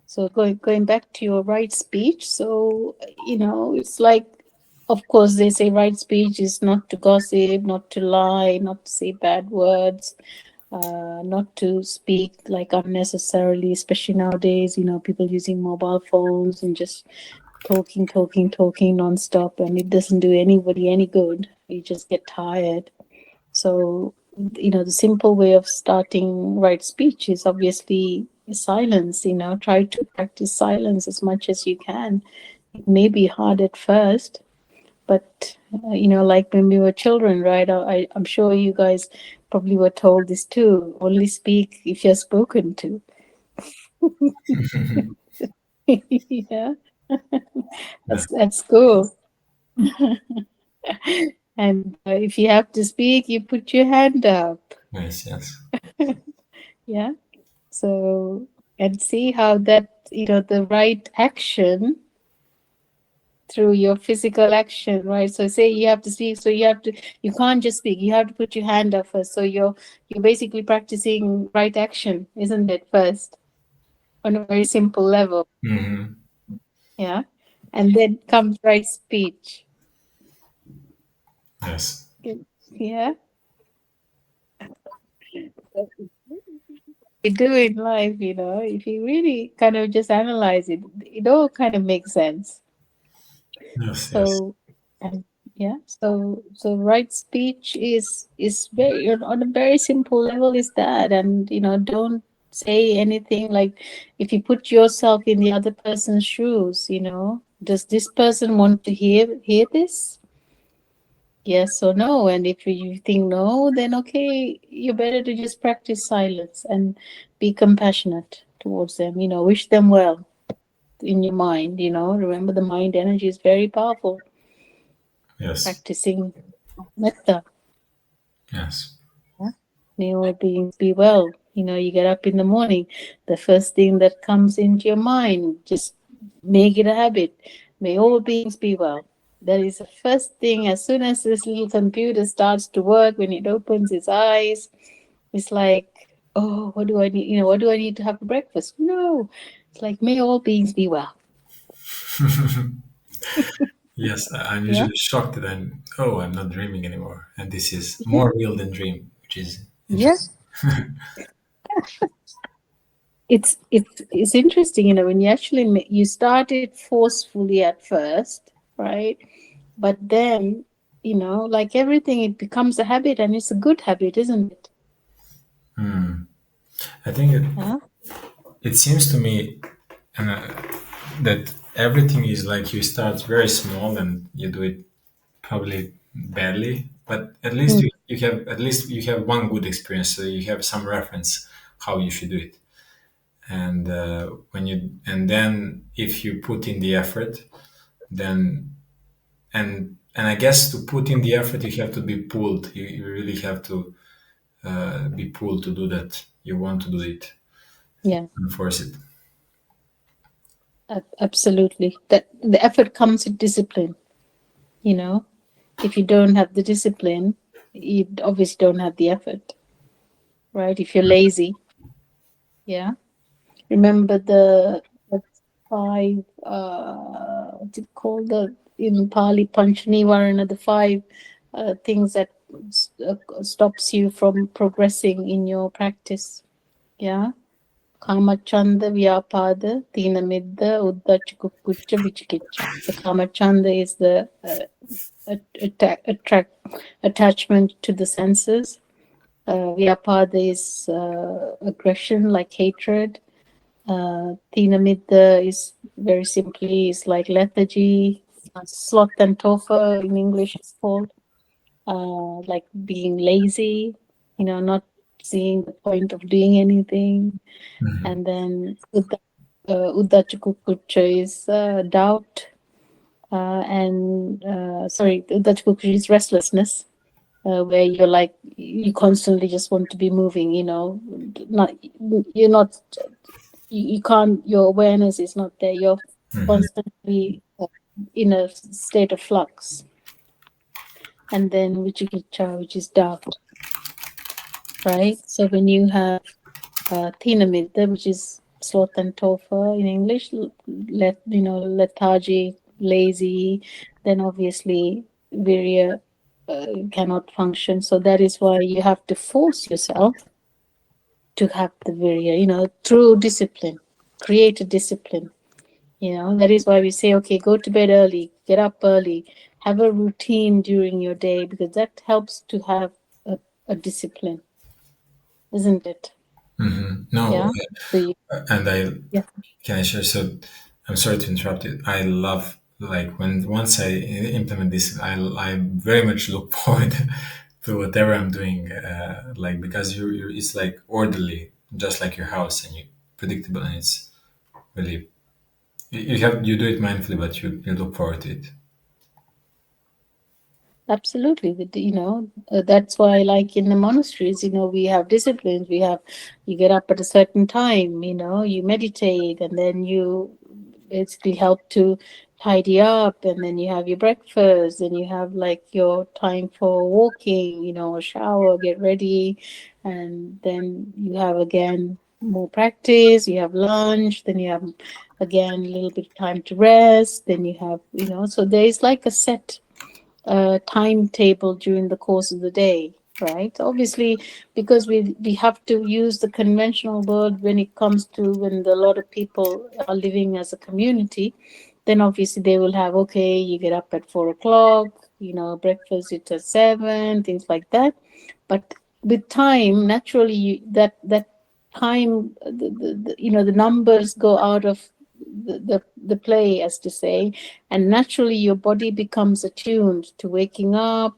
So going back to your right speech. So, it's like, of course, they say right speech is not to gossip, not to lie, not to say bad words, not to speak like unnecessarily, especially nowadays, people using mobile phones and just talking nonstop, and it doesn't do anybody any good. You just get tired. So, the simple way of starting right speech is obviously silence. Try to practice silence as much as you can. It may be hard at first, but like when we were children, right? I'm sure you guys probably were told this too. Only speak if you're spoken to. Yeah, yeah, that's cool. And if you have to speak, you put your hand up. yes, yes, Yeah. So, and see how that the right action through your physical action, right? So say you have to speak, so you can't just speak, you have to put your hand up first. So you're basically practicing right action, isn't it, first, on a very simple level. Hmm. Yeah. And then comes right speech. Yes. Yeah. We do in life, if you really kind of just analyze it, it all kind of makes sense. Yes. Yes. So, and yeah, so right speech is very, on a very simple level, is that. And don't say anything like, if you put yourself in the other person's shoes, does this person want to hear this? Yes or no? And if you think no, then okay, you're better to just practice silence and be compassionate towards them. Wish them well in your mind. Remember, the mind energy is very powerful. Yes. Practicing metta. Yes. Yeah. May all beings be well. You get up in the morning, the first thing that comes into your mind, just make it a habit. May all beings be well. That is the first thing. As soon as this little computer starts to work, when it opens its eyes, it's like, oh, what do I need? What do I need to have for breakfast? No, it's like, may all beings be well. Yes. I'm Yeah, usually shocked that I'm not dreaming anymore, and this is more real than dream, which is yeah. interesting. It's interesting, when you actually you start it forcefully at first, right? But then, like everything, it becomes a habit, and it's a good habit, isn't it? I think Huh? it seems to me uh, that everything is like you start very small and you do it probably badly, but at least Mm, you have one good experience, so you have some reference how you should do it. And and then if you put in the effort, then and I guess to put in the effort you have to be pulled. You really have to be pulled to do that. You want to do it yeah, and force it. absolutely. That the effort comes with discipline. You know, if you don't have the discipline, you obviously don't have the effort, right? If you're lazy, yeah. Remember the five, what's it called, the in Pali Panchanivarana, the five things that stops you from progressing in your practice. Yeah. Kamachanda, Vyapada, Tina Midda, Uddhacha, Kukucha, Vichikicha. So Kamachanda is the attachment to the senses. Vyapada is aggression, like hatred. Tinamidda is very simply is like lethargy. Sloth and tofa in English is called, like being lazy, not seeing the point of doing anything. And then Uddachakukucha is doubt, and sorry, Uddachakukucha is restlessness, where you're like, you constantly just want to be moving, not you're not you can't, your awareness is not there, you're constantly in a state of flux. And then Vichikicha, which is doubt, right? So when you have Thinamidda, which is sloth and tofa in English, lethargy, lazy, then obviously virya cannot function. So that is why you have to force yourself to have the virya, through discipline, create a discipline. That is why we say, okay, go to bed early, get up early, have a routine during your day, because that helps to have a discipline, isn't it? No, Yeah. So you, and I yeah. can I share? So I'm sorry to interrupt you. I love like when once I implement this, I very much look forward to whatever I'm doing. Like because you it's like orderly, just like your house, and you predictable, and it's really you do it mindfully, but you look forward to it. Absolutely. That's why, like in the monasteries, we have disciplines. You get up at a certain time, you meditate, and then you basically help to tidy up, and then you have your breakfast, and you have like your time for walking, a shower, get ready, and then you have again more practice, you have lunch, then you have again a little bit of time to rest, then you have, so there is like a set timetable during the course of the day, right? Obviously, because we have to use the conventional word when it comes to when a lot of people are living as a community, then obviously they will have, okay, you get up at 4 o'clock, breakfast it's at 7, things like that. But with time, naturally, that time, the numbers go out of the play, as to say, and naturally your body becomes attuned to waking up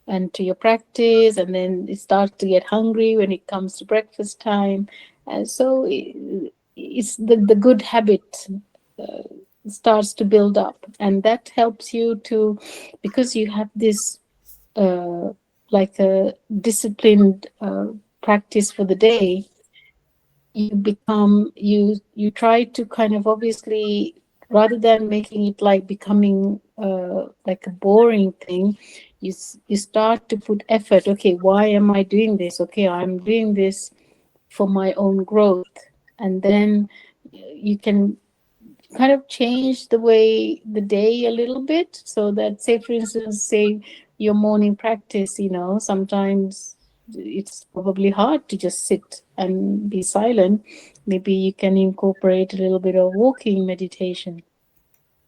and to your practice, and then it starts to get hungry when it comes to breakfast time. And so it's the good habit uh, starts to build up, and that helps you to, because you have this uh, like a disciplined practice for the day. You try to kind of, obviously, rather than making it like becoming like a boring thing, you start to put effort. Okay, why am I doing this? Okay, I'm doing this for my own growth. And then you can kind of change the way the day a little bit, so that, say for instance, say your morning practice, sometimes it's probably hard to just sit and be silent. Maybe you can incorporate a little bit of walking meditation.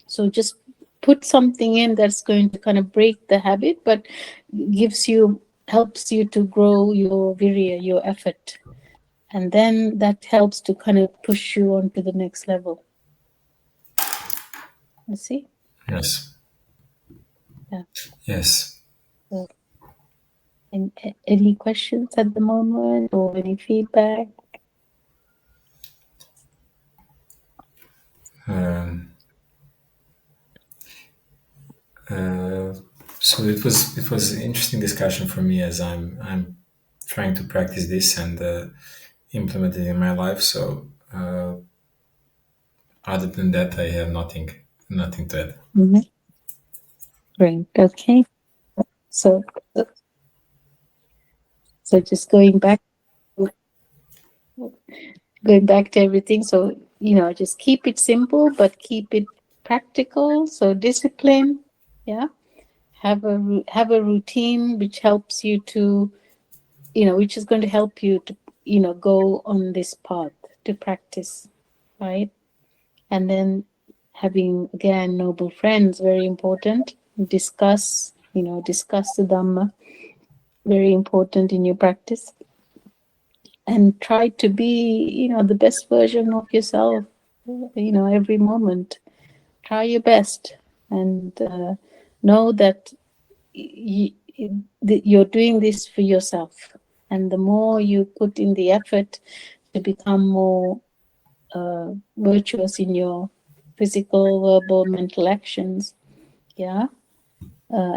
So just put something in that's going to kind of break the habit, but helps you to grow your virya, your effort, and then that helps to kind of push you on to the next level. You see? Yes. Yeah. Yes. So, any questions at the moment or any feedback? Um, uh, so it was an interesting discussion for me, as I'm trying to practice this and implement it in my life. So other than that, I have nothing to add. Mhm. Great. Okay. So, so just going back to everything. So, just keep it simple, but keep it practical. So discipline. Yeah. Have a routine which helps you to, which is going to help you to, go on this path to practice, right? And then having, again, noble friends, very important. Discuss the Dhamma, very important in your practice. And try to be, the best version of yourself, every moment. Try your best, and know that you're doing this for yourself. And the more you put in the effort to become more virtuous in your physical, verbal, mental actions, yeah,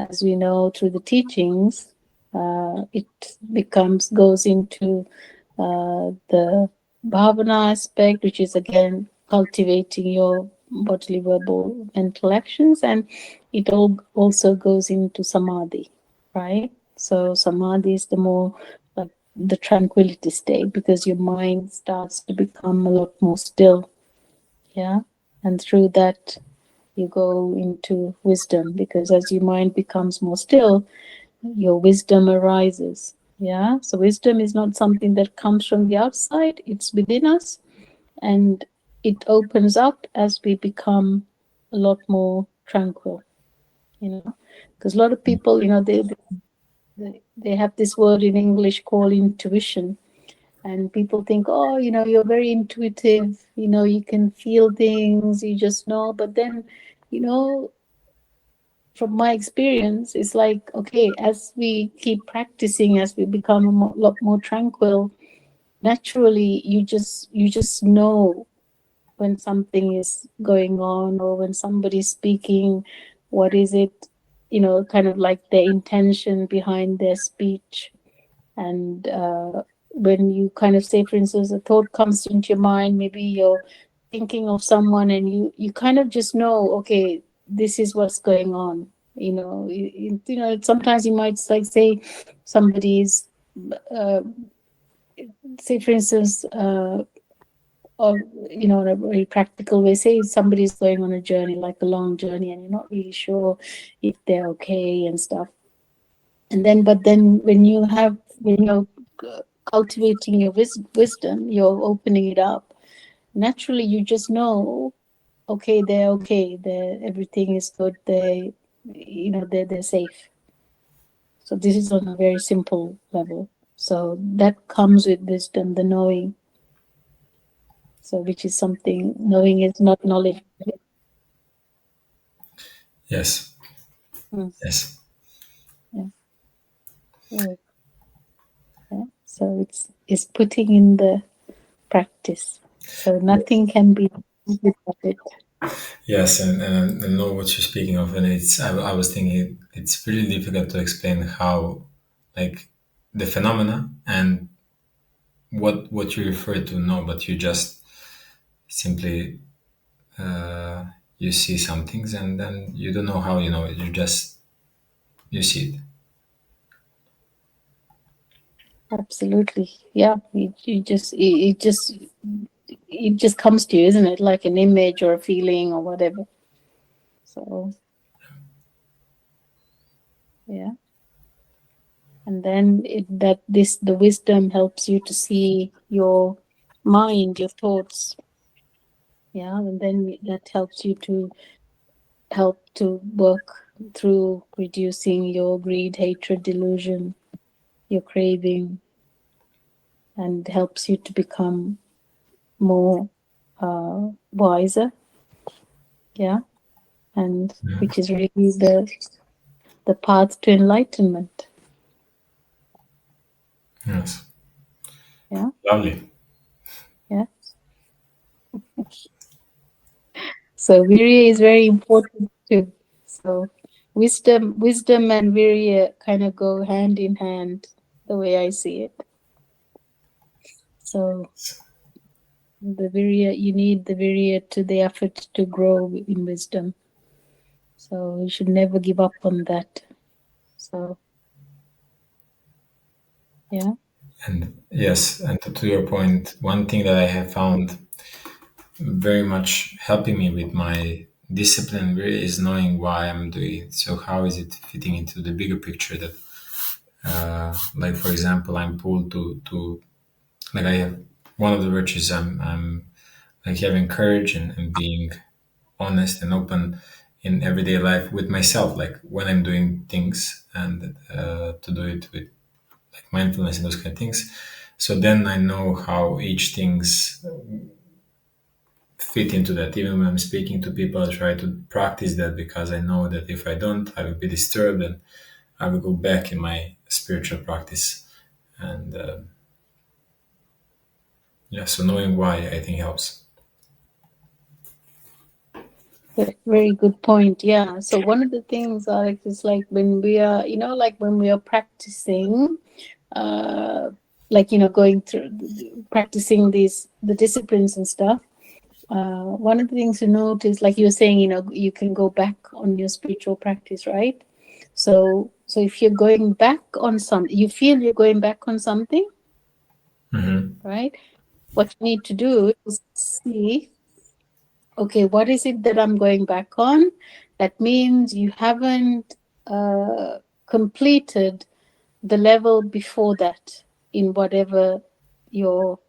as we know through the teachings, it goes into the bhavana aspect, which is again cultivating your bodily, verbal, mental actions, and it all also goes into samadhi, right? So samadhi is the more like the tranquility state, because your mind starts to become a lot more still, yeah, and through that you go into wisdom, because as your mind becomes more still, your wisdom arises. Yeah, so wisdom is not something that comes from the outside, it's within us, and it opens up as we become a lot more tranquil, because a lot of people, they have this word in English called intuition, and people think, oh, you're very intuitive, you can feel things, you just know. But then, you know from my experience, it's like, okay, as we keep practicing, as we become lot more tranquil, naturally you just know when something is going on, or when somebody's speaking, what is it, kind of like their intention behind their speech. And when you kind of say, for instance, a thought comes into your mind, maybe you're thinking of someone, and you kind of just know, okay, this is what's going on. Sometimes you might like say somebody's, uh, say for instance, or in a very practical way, say somebody's going on a journey, like a long journey, and you're not really sure if they're okay and stuff. And then, but then when you're cultivating your wisdom, you're opening it up. Naturally, you just know, okay, they're okay. Everything is good. They're safe. So this is on a very simple level. So that comes with wisdom, the knowing. So which is something, knowing is not knowledge. Yes. Mm, Yes. yeah. Right. Yeah. So it's putting in the practice. So nothing can be without it. Yes, and I know what you're speaking of, and I was thinking it's really difficult to explain how, like, the phenomena and what you refer to. No, but you just simply you see some things, and then you don't know how you know it. You see it. Absolutely. Yeah. It just comes to you, isn't it? Like an image or a feeling or whatever. So yeah. And then the wisdom helps you to see your mind, your thoughts. Yeah. And then that helps you to work through reducing your greed, hatred, delusion, your craving, and helps you to become more wiser. Yeah. And which is really the path to enlightenment. Yes, Yeah. lovely. Yeah. So virya is very important too. So wisdom and virya kind of go hand in hand, the way I see it. So you need the virya to the effort to grow in wisdom. So you should never give up on that. So yeah. And yes, and to your point, one thing that I have found very much helping me with my discipline really is knowing why I'm doing it. So how is it fitting into the bigger picture that, like for example, I'm pulled to like I have one of the virtues I'm like having courage and being honest and open in everyday life with myself, like when I'm doing things, and to do it with like mindfulness and those kind of things. So then I know how each things fit into that. Even when I'm speaking to people, I try to practice that because I know that if I don't, I will be disturbed and I will go back in my spiritual practice. And yeah, so knowing why I think helps. Very good point. Yeah. So one of the things, Alex, is like when we are, like when we are practicing, uh, like going through practicing the disciplines and stuff. One of the things to note is, like you were saying, you can go back on your spiritual practice, right? So if you're going back on something, you feel you're going back on something, Hmm. right? What you need to do is see, okay, what is it that I'm going back on? That means you haven't completed the level before that in whatever your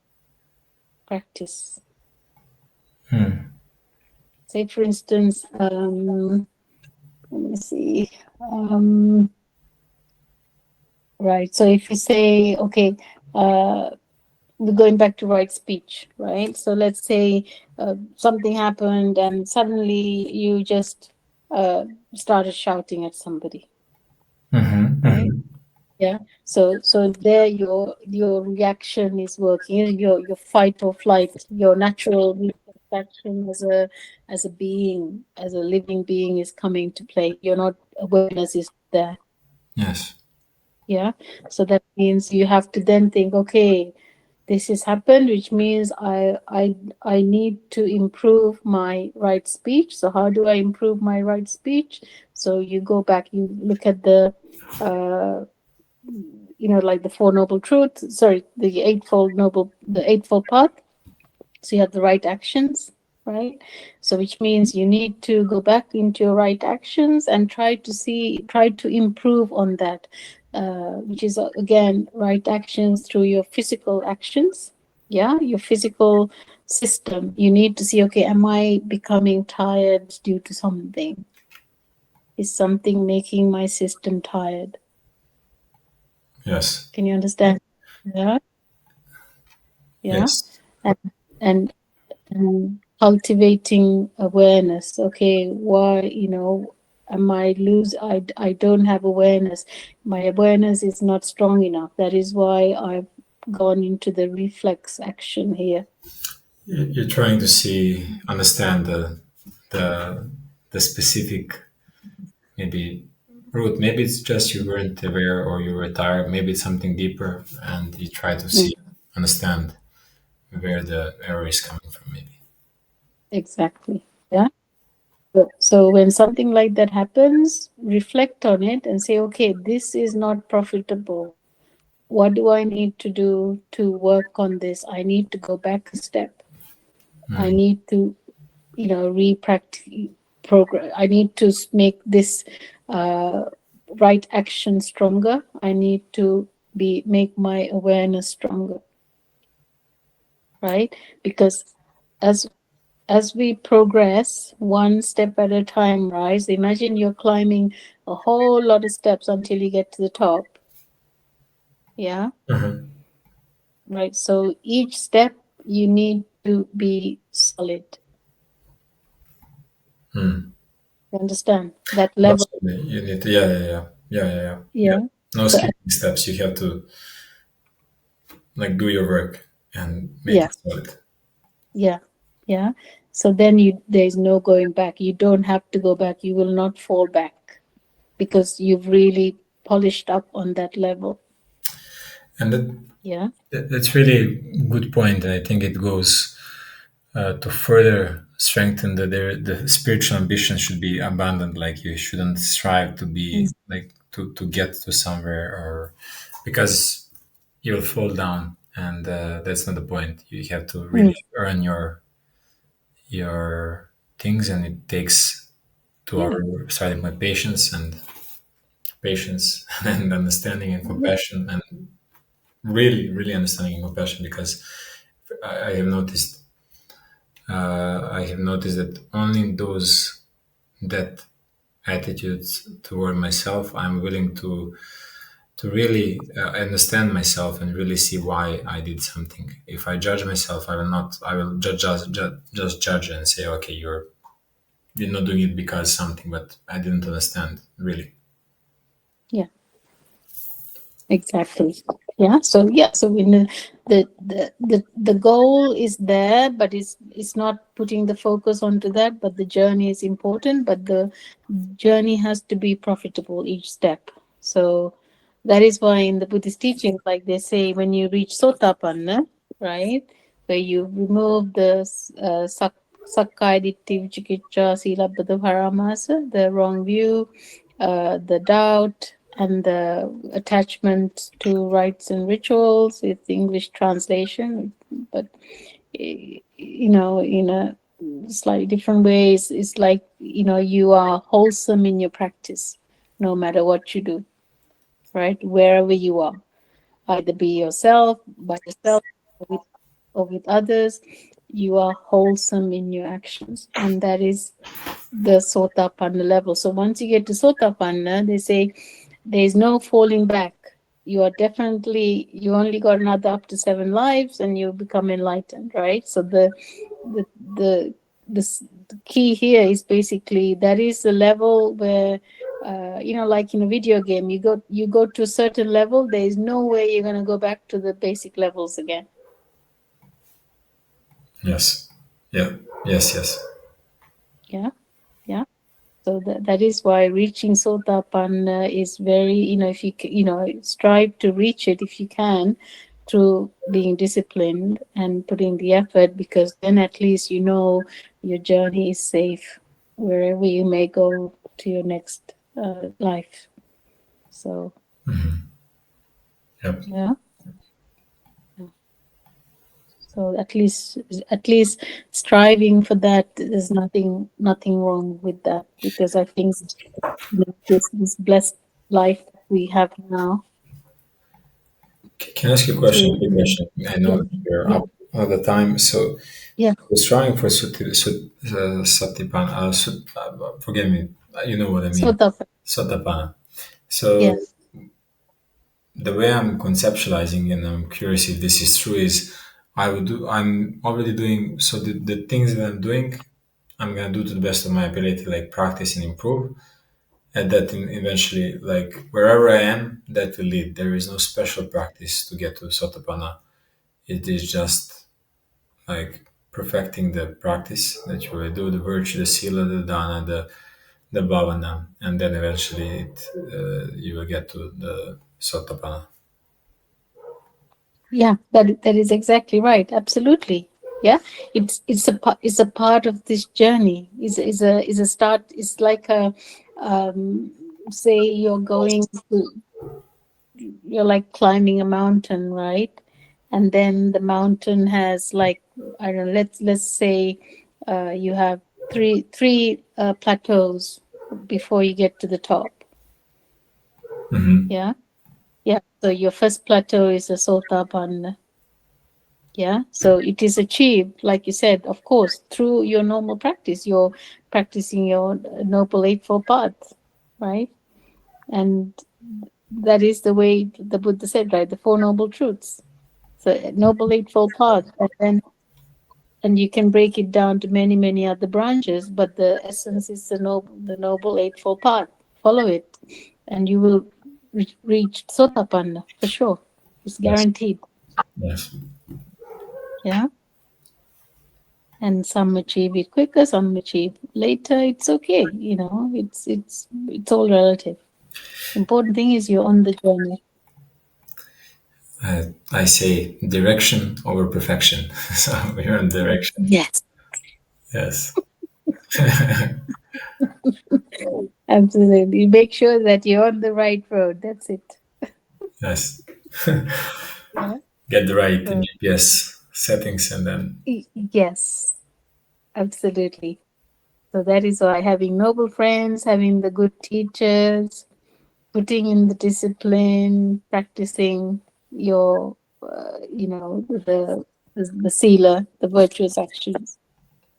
practice. Say, for instance, let me see. Um, right. So if you say, okay, we're going back to right speech, right? So let's say something happened and suddenly you just started shouting at somebody, Hmm. right? Hmm. Yeah. So there your reaction is working, your fight or flight, your natural reflection as a being, as a living being is coming to play. You're not awareness is there. Yes. Yeah. So that means you have to then think, okay, this has happened, which means I need to improve my right speech. So how do I improve my right speech? So you go back, you look at the uh, like the Four Noble Truths, sorry, the Eightfold Path. So you have the right actions, right? So which means you need to go back into your right actions and try to improve on that, which is again right actions through your physical actions. Yeah, your physical system. You need to see, okay, am I becoming tired due to something? Is something making my system tired? Yes. Can you understand? Yeah, yeah. Yes. And and cultivating awareness. Okay, why, am I don't have awareness. My awareness is not strong enough. That is why I've gone into the reflex action here. You're trying to see, understand the the specific maybe root. Maybe it's just you weren't aware or you were tired. Maybe it's something deeper, and you try to Mm, see, understand where the error is coming from. Maybe. exactly. Yeah. So when something like that happens, reflect on it and say, okay, this is not profitable. What do I need to do to work on this? I need to go back a step. I Mm. need to, re-practice program. I need to make this uh, right action stronger. I need to be make my awareness stronger, right? Because as as we progress one step at a time, right? Imagine you're climbing a whole lot of steps until you get to the top. Yeah, Mhm. right. So each step you need to be solid. Mm. You understand that level? Absolutely. You need to, yeah, yeah, yeah, yeah, yeah, yeah. Yeah. Yeah. No So skipping steps. You have to like do your work and make yeah, it solid. yeah, yeah. So then there's no going back. You don't have to go back. You will not fall back because you've really polished up on that level. And Yeah. that's really a good point. And I think it goes to further strengthen that the spiritual ambition should be abandoned. Like you shouldn't strive to Mm. be like to get to somewhere or because you'll fall down. And that's not the point. You have to Mm. really earn your things, and it takes to Yeah. our starting point patience and understanding and Yeah. compassion and really really understanding and compassion because I have noticed that only those that attitudes toward myself I'm willing to really understand myself and really see why I did something. If I judge myself, I will not. I will just judge and say, okay, you're not doing it because something, but I didn't understand really. Yeah. Exactly. Yeah. So yeah. So in the goal is there, but it's not putting the focus onto that. But the journey is important. But the journey has to be profitable each step. So that is why in the Buddhist teachings, like they say, when you reach Sotapanna, right, where you remove the Sakkaya Ditthi, Vicikicca, Silabbata Paramasa, the wrong view, the doubt, and the attachment to rites and rituals. It's the English translation, but in a slightly different ways. It's like you are wholesome in your practice, no matter what you do, right? Wherever you are, either be yourself, by yourself, or with others, you are wholesome in your actions, and that is the Sotapanna level. So once you get to Sotapanna, they say there's no falling back. You only got another up to 7 lives and you become enlightened, right? So the the the key here is basically that is the level where like in a video game, you go to a certain level, there is no way you're going to go back to the basic levels again. Yes. Yeah. Yes. Yes. Yeah, yeah. So that is why reaching Sotapanna is very, if you, strive to reach it if you can through being disciplined and putting the effort, because then at least your journey is safe wherever you may go to your next life. So, Yep. yeah. So at least striving for that, there's nothing wrong with that, because I think this blessed life that we have now Can I ask you a to question? Quick question. I yeah, know we're yeah, up all the time. So, yeah, striving for Satipan, forgive me, you know what I so mean, the Satapana. So, yes, the way I'm conceptualizing, and I'm curious if this is true, is I'm already doing, so the things that I'm doing, I'm gonna do to the best of my ability, like practice and improve. And that eventually, like wherever I am, that will lead. There is no special practice to get to Sotapana. It is just like perfecting the practice that you will do, the virtue, the sila, the dana, the bhavana, and then eventually you will get to the Sotapana. yeah. That is exactly right. Absolutely, yeah. It's a part of this journey. Is a start. It's like um, say you're like climbing a mountain, right? And then the mountain has, like, I don't know, let's say you have three plateaus before you get to the top. Hmm. Yeah, yeah. So your first plateau is a sotapanna. Yeah, so it is achieved, like you said, of course, through your normal practice. You're practicing your noble eightfold path, right? And that is the way the Buddha said, right? The Four Noble Truths. So noble eightfold path, and you can break it down to many other branches, but the essence is the noble eightfold path. Follow it, and you will reach Sotapanna for sure. It's Yes. guaranteed. Yes. Yeah, and some achieve it quicker, some achieve later. It's okay. It's all relative. Important thing is you're on the journey. I say direction over perfection. So we're on direction. Yes, Yes. absolutely. Make sure that you're on the right road. That's it. Yes. Yeah. Get the right So, GPS settings and then. yes, absolutely. So that is why having noble friends, having the good teachers, putting in the discipline, practicing your, the sila, the virtuous actions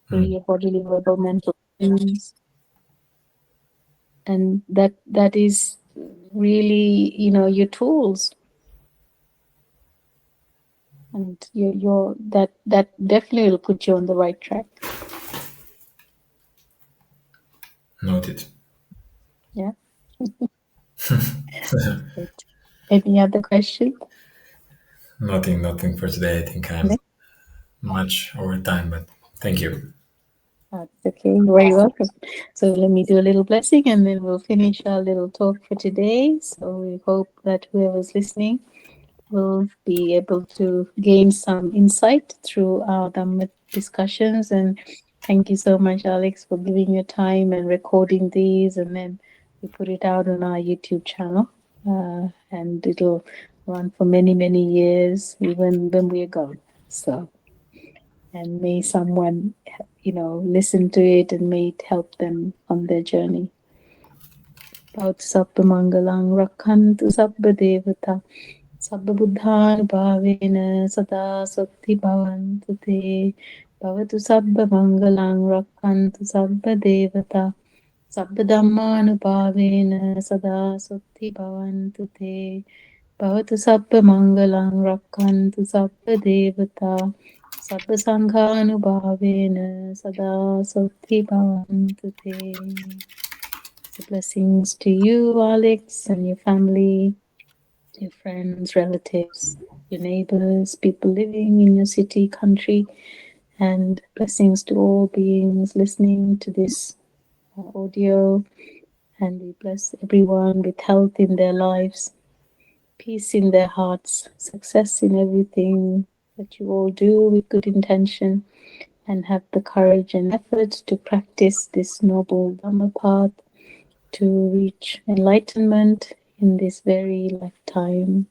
through Mm. your bodily, verbal, mental things, and that is really, your tools, and your that definitely will put you on the right track. Noted. Yeah. Great. Any other question? Nothing for today. I think I'm much over time, but thank you. That's okay. You're very welcome. So let me do a little blessing and then we'll finish our little talk for today. So we hope that whoever's listening will be able to gain some insight through our Dhamma discussions. And thank you so much, Alex, for giving your time and recording these. And then we put it out on our YouTube channel. And it'll run for many years, even when we're gone. So, and may someone, listen to it and may it help them on their journey. Bhavatu sabba mangalang rakhantu sabba devata sabba buddhanubhavena sada sati bhavantu te. Bhavatu sabba mangalang rakhantu sabba devata sabba dhammanubhavena sada sati bhavantu te. Bhavatu sabba mangalang rakhantu sabba devata sabba sanghanubhavena sada sati bhavantu te. So blessings to you, Alex, and your family, your friends, relatives, your neighbors, people living in your city, country, and blessings to all beings listening to this audio, and we bless everyone with health in their lives, peace in their hearts, success in everything that you all do with good intention, and have the courage and effort to practice this noble Dhamma path to reach enlightenment in this very lifetime.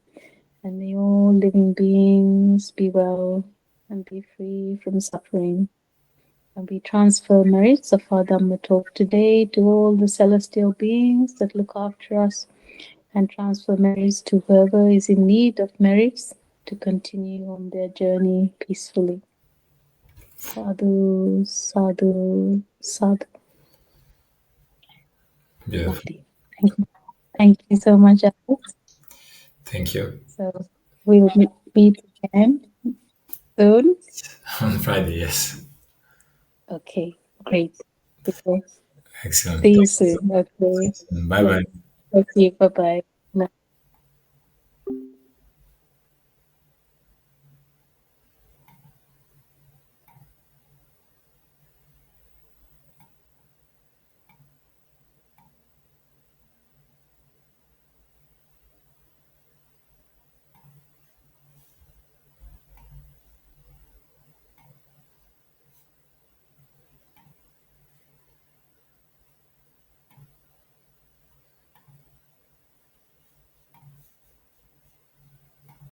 And may all living beings be well and be free from suffering. And we transfer merits of our Dhamma talk today to all the celestial beings that look after us, and transfer merits to whoever is in need of merits to continue on their journey peacefully. Sadhu, sadhu, sadhu. Beautiful. Lovely. Thank you. Thank you so much, Alex. Thank you. So we'll meet again soon. On Friday, yes. Okay, great. Okay. Excellent. See you soon. Okay, Bye bye. great. Thank you. Bye bye.